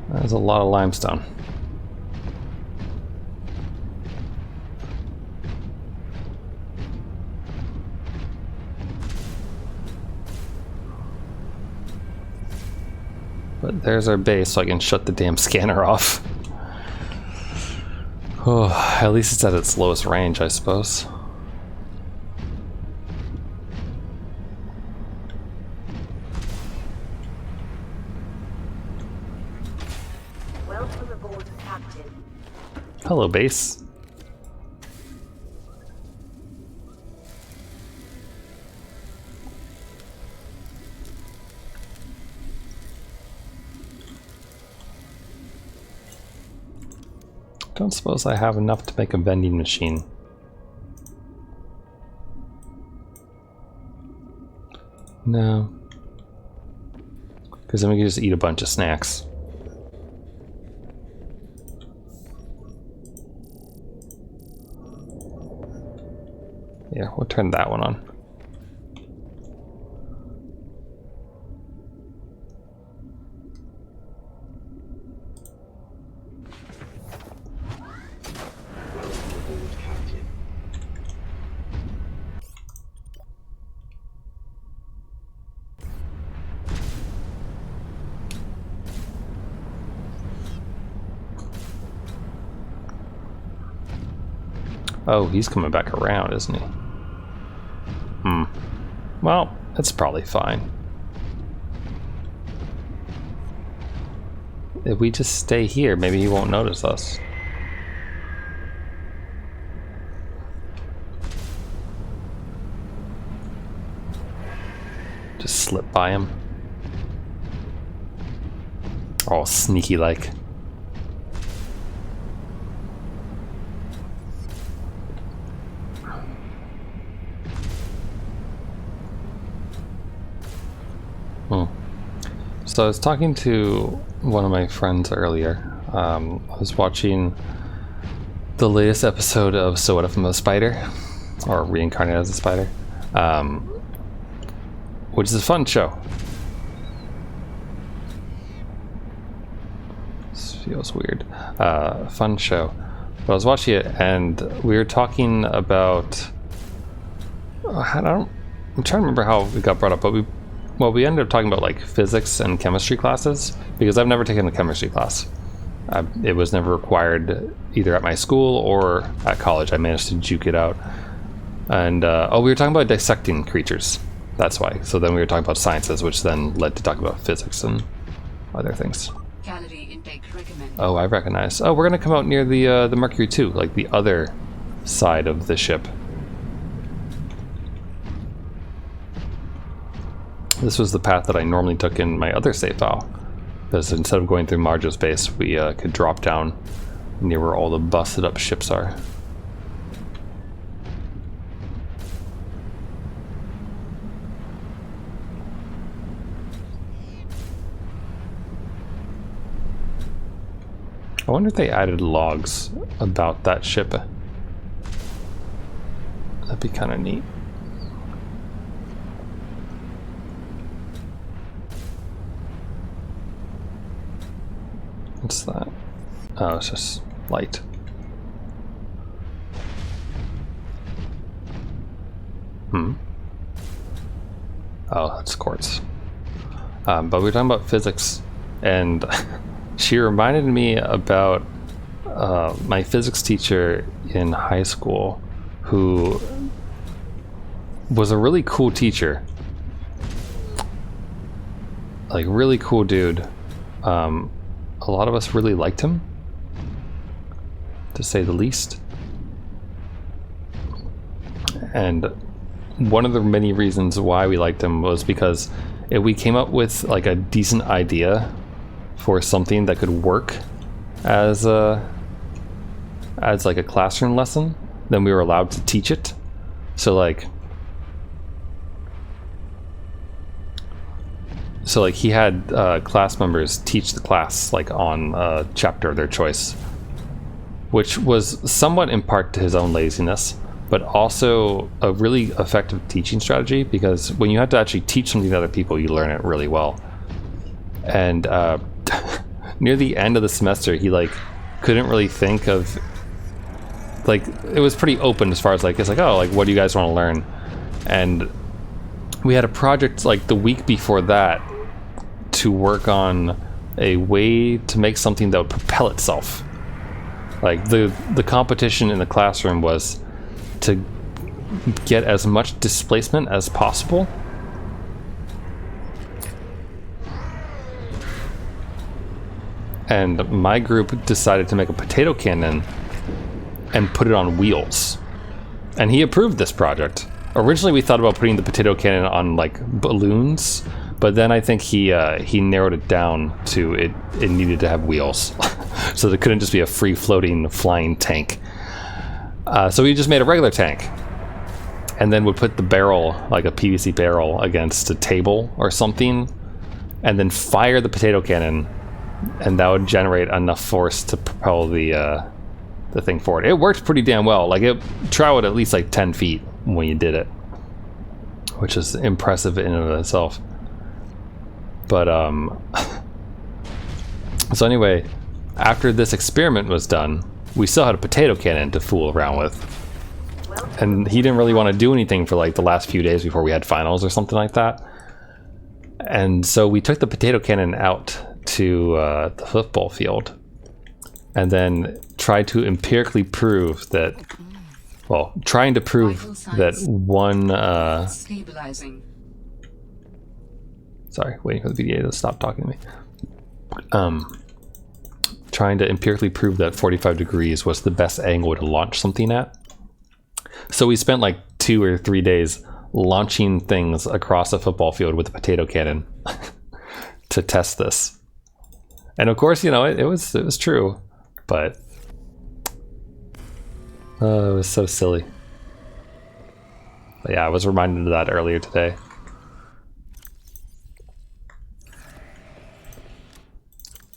There's a lot of limestone. But there's our base, so I can shut the damn scanner off. Oh, at least it's at its lowest range, I suppose. Welcome aboard, Captain. Hello, base. Don't suppose I have enough to make a vending machine. No. Because then we can just eat a bunch of snacks. Yeah, we'll turn that one on. Oh, he's coming back around, isn't he? Well, that's probably fine. If we just stay here, maybe he won't notice us. Just slip by him. All sneaky like. So I was talking to one of my friends earlier. I was watching the latest episode of So What If I'm a Spider, or Reincarnated as a Spider, which is a fun show. This feels weird. Fun show. But I was watching it and we were talking about... I'm trying to remember how it got brought up, but we ended up talking about like physics and chemistry classes, because I've never taken a chemistry class. It was never required either at my school or at college. I managed to juke it out. And we were talking about dissecting creatures. That's why. So then we were talking about sciences, which then led to talk about physics and other things. Calorie intake recommended. Oh, I recognize. Oh, we're gonna come out near the Mercury 2, like the other side of the ship. This was the path that I normally took in my other save file, because instead of going through Marjo's base, we could drop down near where all the busted up ships are. I wonder if they added logs about that ship. That'd be kind of neat. What's that? Oh, it's just light. Oh, that's quartz. But we were talking about physics, and she reminded me about my physics teacher in high school, who was a really cool teacher. Like, really cool dude. A lot of us really liked him, to say the least. And one of the many reasons why we liked him was because if we came up with like a decent idea for something that could work as like a classroom lesson, then we were allowed to teach it. So like he had class members teach the class like on a chapter of their choice, which was somewhat in part to his own laziness, but also a really effective teaching strategy, because when you have to actually teach something to other people, you learn it really well. And near the end of the semester, he like couldn't really think of, like, it was pretty open as far as like, it's like, oh, like, what do you guys want to learn? And we had a project like the week before that to work on a way to make something that would propel itself. Like the competition in the classroom was to get as much displacement as possible and my group decided to make a potato cannon and put it on wheels, and he approved this project. Originally we thought about putting the potato cannon on like balloons, but then I think he narrowed it down to it needed to have wheels so it couldn't just be a free floating flying tank. So we just made a regular tank and then would put the barrel, like a PVC barrel, against a table or something and then fire the potato cannon, and that would generate enough force to propel the thing forward. It worked pretty damn well. Like, it traveled at least like 10 feet when you did it, which is impressive in and of itself. But so anyway, after this experiment was done, we still had a potato cannon to fool around with, and he didn't really want to do anything for like the last few days before we had finals or something like that. And so we took the potato cannon out to the football field and then tried to empirically prove that, well, trying to prove that one Stabilizing. Sorry, waiting for the VDA to stop talking to me. Trying to empirically prove that 45 degrees was the best angle to launch something at. So we spent like 2 or 3 days launching things across a football field with a potato cannon to test this. And of course, you know, it was true, but it was so silly. But yeah, I was reminded of that earlier today.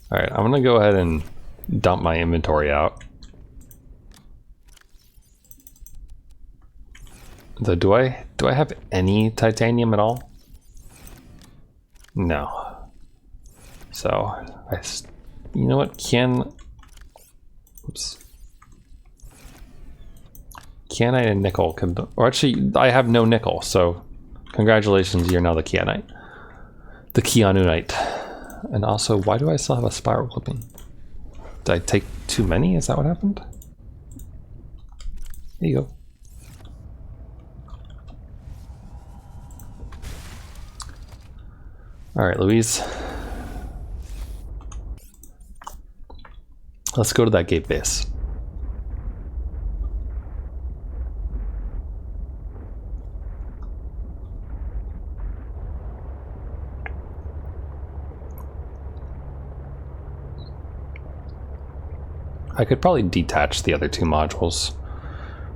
All right, I'm gonna go ahead and dump my inventory out. Though, do I have any titanium at all? No. So you know what? Kyanite and nickel can, or actually, I have no nickel. So, congratulations, you're now the kyanite, the Keanu-nite. And also, why do I still have a spiral clipping? Did I take too many? Is that what happened? There you go. Alright, Louise. Let's go to that gate base. I could probably detach the other 2 modules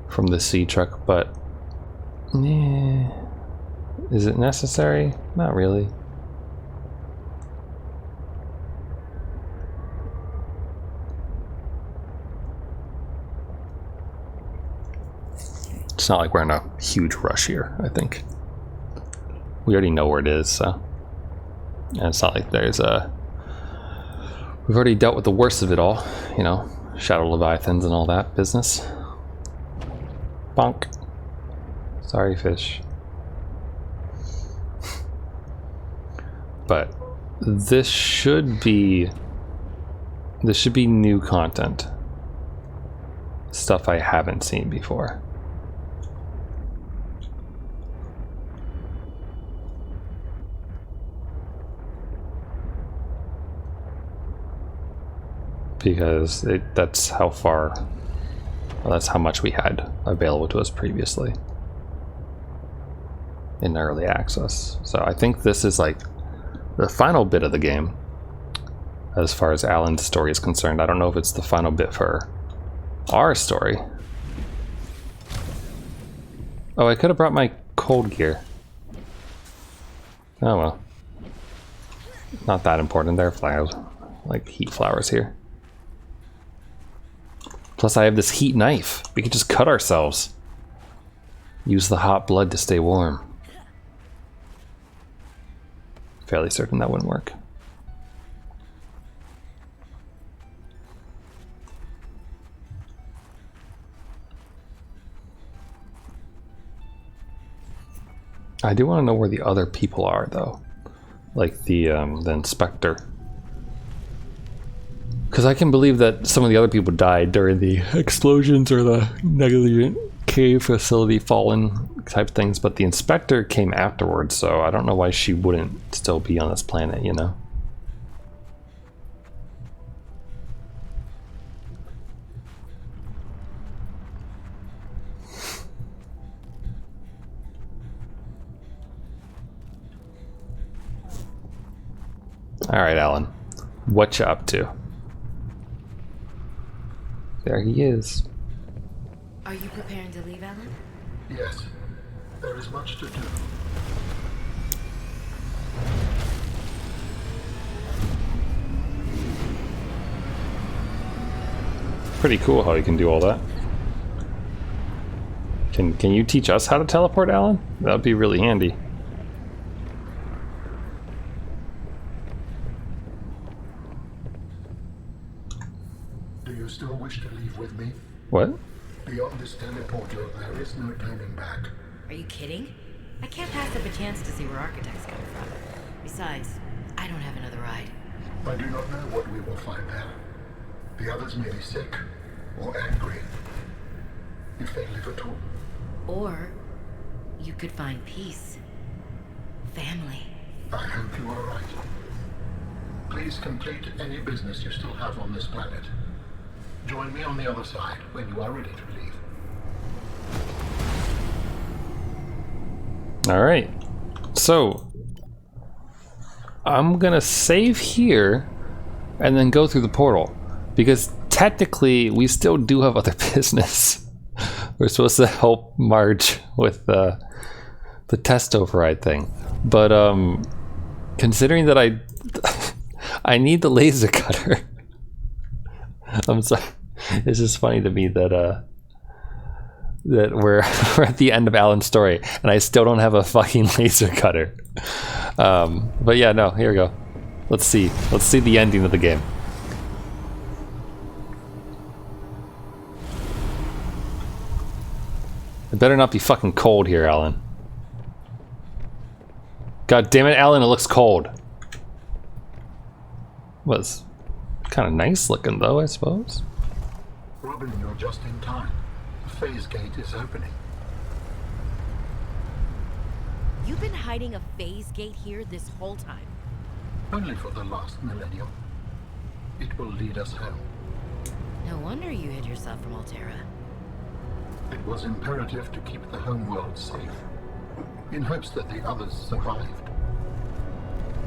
from the sea truck, but is it necessary? Not really. It's not like we're in a huge rush here, I think. We already know where it is, so. And it's not like there's a... We've already dealt with the worst of it all, you know. Shadow leviathans and all that business. Bonk. Sorry, fish. but this should be new content. Stuff I haven't seen before. Because that's how far, well, that's how much we had available to us previously in early access. So I think this is like the final bit of the game as far as Alan's story is concerned. I don't know if it's the final bit for our story. Oh, I could have brought my cold gear. Oh well. Not that important. There are flowers, like heat flowers here. Plus I have this heat knife. We could just cut ourselves. Use the hot blood to stay warm. Fairly certain that wouldn't work. I do want to know where the other people are, though. Like the inspector. Because I can believe that some of the other people died during the explosions or the negligent cave facility fallen type things, but the inspector came afterwards, so I don't know why she wouldn't still be on this planet, you know? Alright, Alan. What you up to? There he is. Are you preparing to leave, Alan? Yes, there is much to do. Pretty cool how you can do all that. Can you teach us how to teleport, Alan? That would be really handy. Do you still wish to leave with me? What? Beyond this teleporter, there is no turning back. Are you kidding? I can't pass up a chance to see where architects come from. Besides, I don't have another ride. I do not know what we will find there. The others may be sick or angry, if they live at all. Or you could find peace. Family. I hope you are right. Please complete any business you still have on this planet. Join me on the other side when you are ready to leave. Alright. So, I'm gonna save here and then go through the portal. Because technically, we still do have other business. We're supposed to help Marge with the test override thing. But, considering that I need the laser cutter. I'm sorry. It's just funny to me that that we're at the end of Alan's story and I still don't have a fucking laser cutter. But yeah, no, here we go. Let's see the ending of the game. It better not be fucking cold here, Alan. God damn it, Alan, it looks cold. Was kind of nice looking though, I suppose. Robin, you're just in time. The phase gate is opening. You've been hiding a phase gate here this whole time. Only for the last millennium. It will lead us home. No wonder you hid yourself from Altera. It was imperative to keep the homeworld safe, in hopes that the others survived.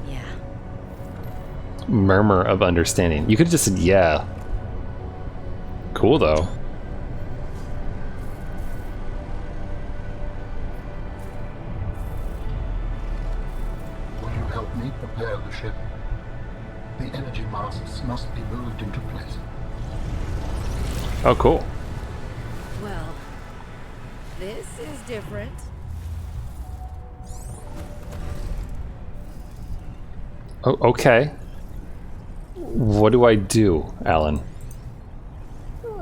Yeah. Murmur of understanding. You could have just said, yeah. Cool, though. Will you help me prepare the ship? The energy masts must be moved into place. Oh, cool. Well, this is different. Oh, okay. What do I do, Alan?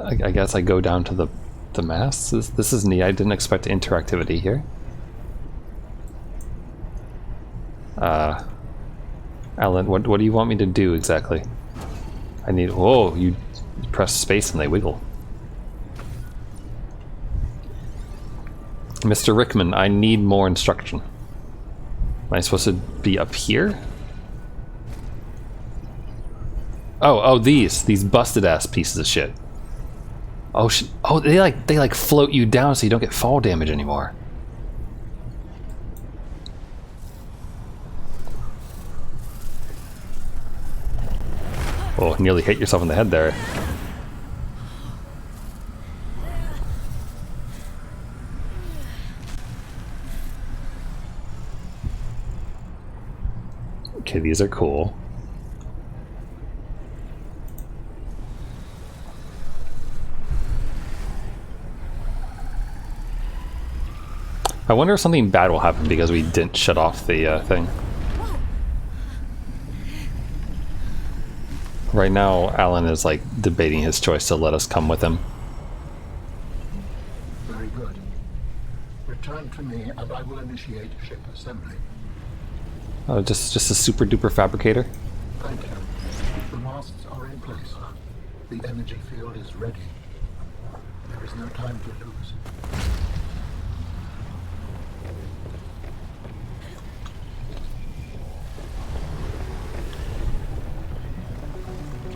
I guess I go down to the masts. This is neat. I didn't expect interactivity here. Alan, what do you want me to do exactly? I need... Whoa, you press space and they wiggle. Mr. Rickman, I need more instruction. Am I supposed to be up here? Oh, these busted ass pieces of shit. Oh shit! Oh, they like float you down so you don't get fall damage anymore. Oh, nearly hit yourself in the head there. Okay, these are cool. I wonder if something bad will happen because we didn't shut off the thing. Right now, Alan is like debating his choice to let us come with him. Very good. Return to me and I will initiate ship assembly. Oh, just a super duper fabricator? Thank you. The masts are in place. The energy field is ready. There is no time to lose.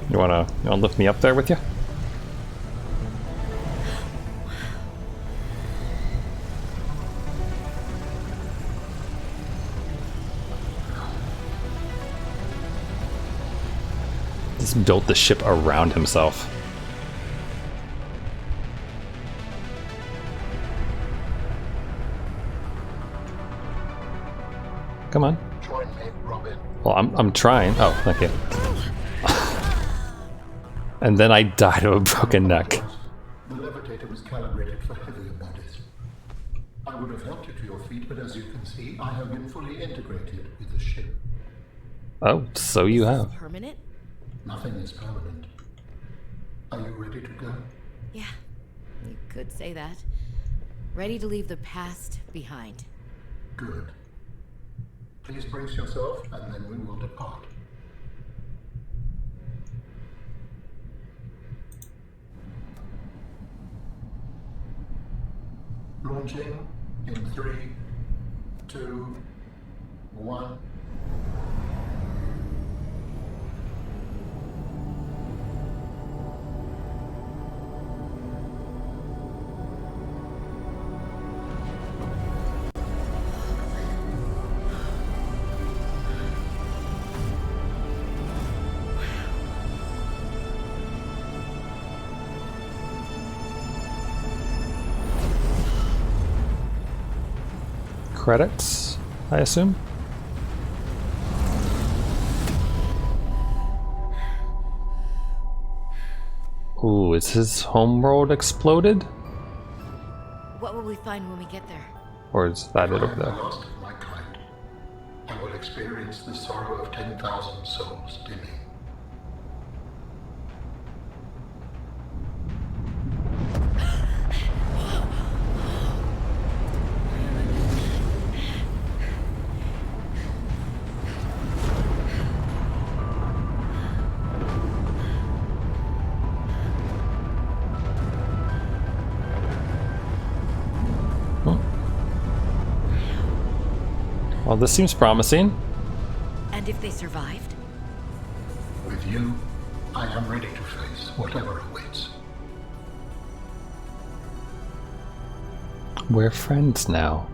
You wanna lift me up there with you? Just built the ship around himself. Come on. Join me, Robin. Well, I'm trying. Oh, thank you. And then I died of a broken neck. The levitator was calibrated for heavier bodies. I would have helped you to your feet, but as you can see, I have been fully integrated with the ship. Oh, so you have. Permanent? Nothing is permanent. Are you ready to go? Yeah, you could say that. Ready to leave the past behind. Good. Please brace yourself, and then we will depart. Launching in 3, 2, 1. Credits, I assume? Ooh, is his homeworld exploded? What will we find when we get there? Or is that it over there? Lost of my kind. I will experience the sorrow of 10,000 souls dimming. Well, this seems promising. And if they survived? With you, I am ready to face whatever awaits. We're friends now.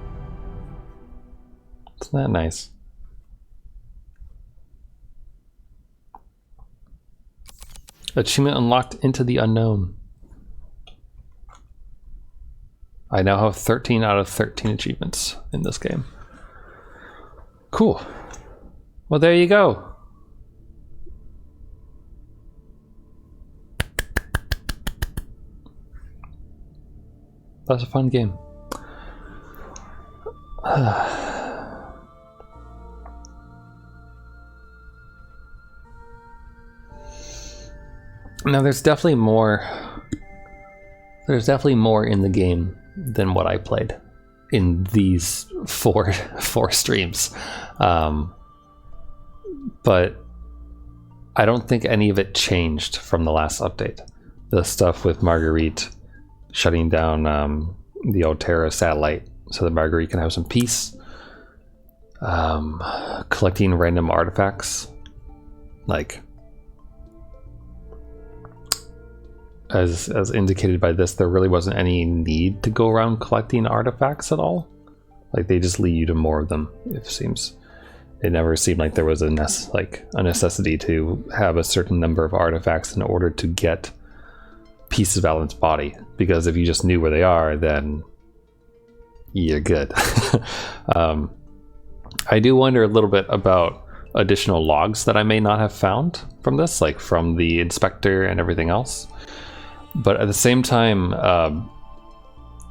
Isn't that nice? Achievement unlocked into the unknown. I now have 13 out of 13 achievements in this game. Cool. Well, there you go. That's a fun game. Now, there's definitely more. There's definitely more in the game than what I played in these four streams. but I don't think any of it changed from the last update. The stuff with Marguerite shutting down the Altera satellite so that Marguerite can have some peace. Collecting random artifacts, like as indicated by this, there really wasn't any need to go around collecting artifacts at all. Like, they just lead you to more of them, it seems. It never seemed like there was a necessity to have a certain number of artifacts in order to get pieces of Alan's body, because if you just knew where they are, then you're good. I do wonder a little bit about additional logs that I may not have found from this, like from the inspector and everything else. But at the same time,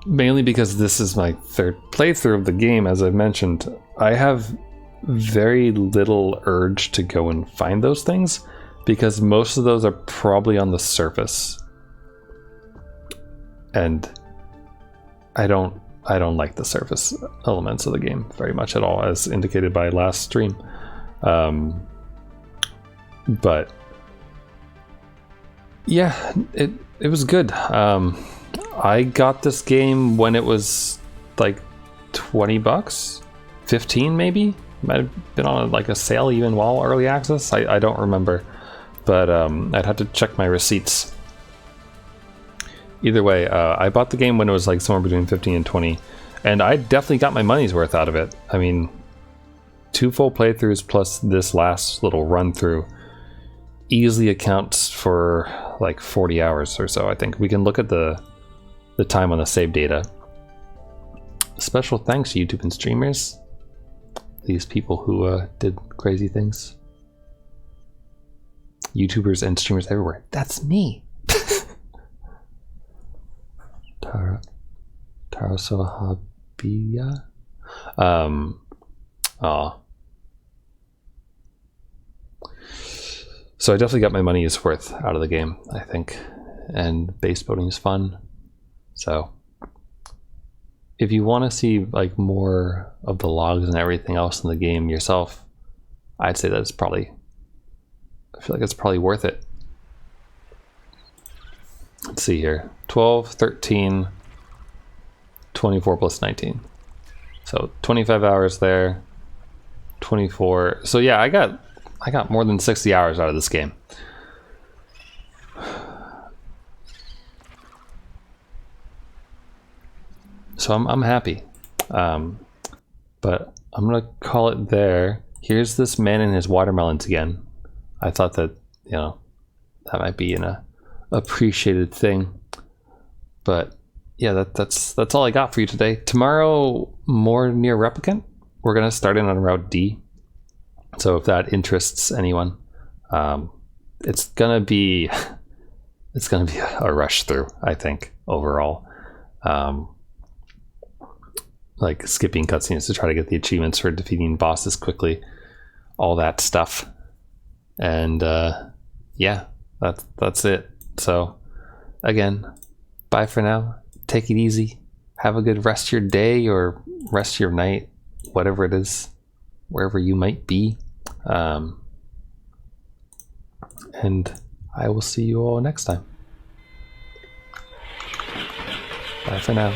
mainly because this is my third playthrough of the game, as I've mentioned, I have very little urge to go and find those things, because most of those are probably on the surface. And I don't like the surface elements of the game very much at all, as indicated by last stream. But yeah, it was good. I got this game when it was like $20, 15 maybe. Might have been on like a sale even while early access. I don't remember, but I'd have to check my receipts. Either way, I bought the game when it was like somewhere between 15 and 20, and I definitely got my money's worth out of it. I mean, 2 full playthroughs plus this last little run through easily accounts for like 40 hours or so. I think we can look at the time on the save data. Special thanks to YouTube and streamers, these people who did crazy things. YouTubers and streamers everywhere. That's me. Tara Sohabia. So I definitely got my money's worth out of the game, I think. And base boating is fun. So if you want to see like more of the logs and everything else in the game yourself, I'd say that it's probably, I feel like it's probably worth it. Let's see here. 12, 13, 24 plus 19. So 25 hours there. 24. So yeah, I got more than 60 hours out of this game. So I'm happy. But I'm gonna call it there. Here's this man and his watermelons again. I thought that, you know, that might be an appreciated thing. But yeah, that's all I got for you today. Tomorrow, more Near Replicant. We're gonna start in on Route D. So if that interests anyone, it's gonna be a rush through, I think, overall. Like skipping cutscenes to try to get the achievements for defeating bosses quickly, all that stuff. And yeah, that's it. So again, bye for now. Take it easy. Have a good rest of your day or rest of your night, whatever it is, wherever you might be. And I will see you all next time. Bye for now.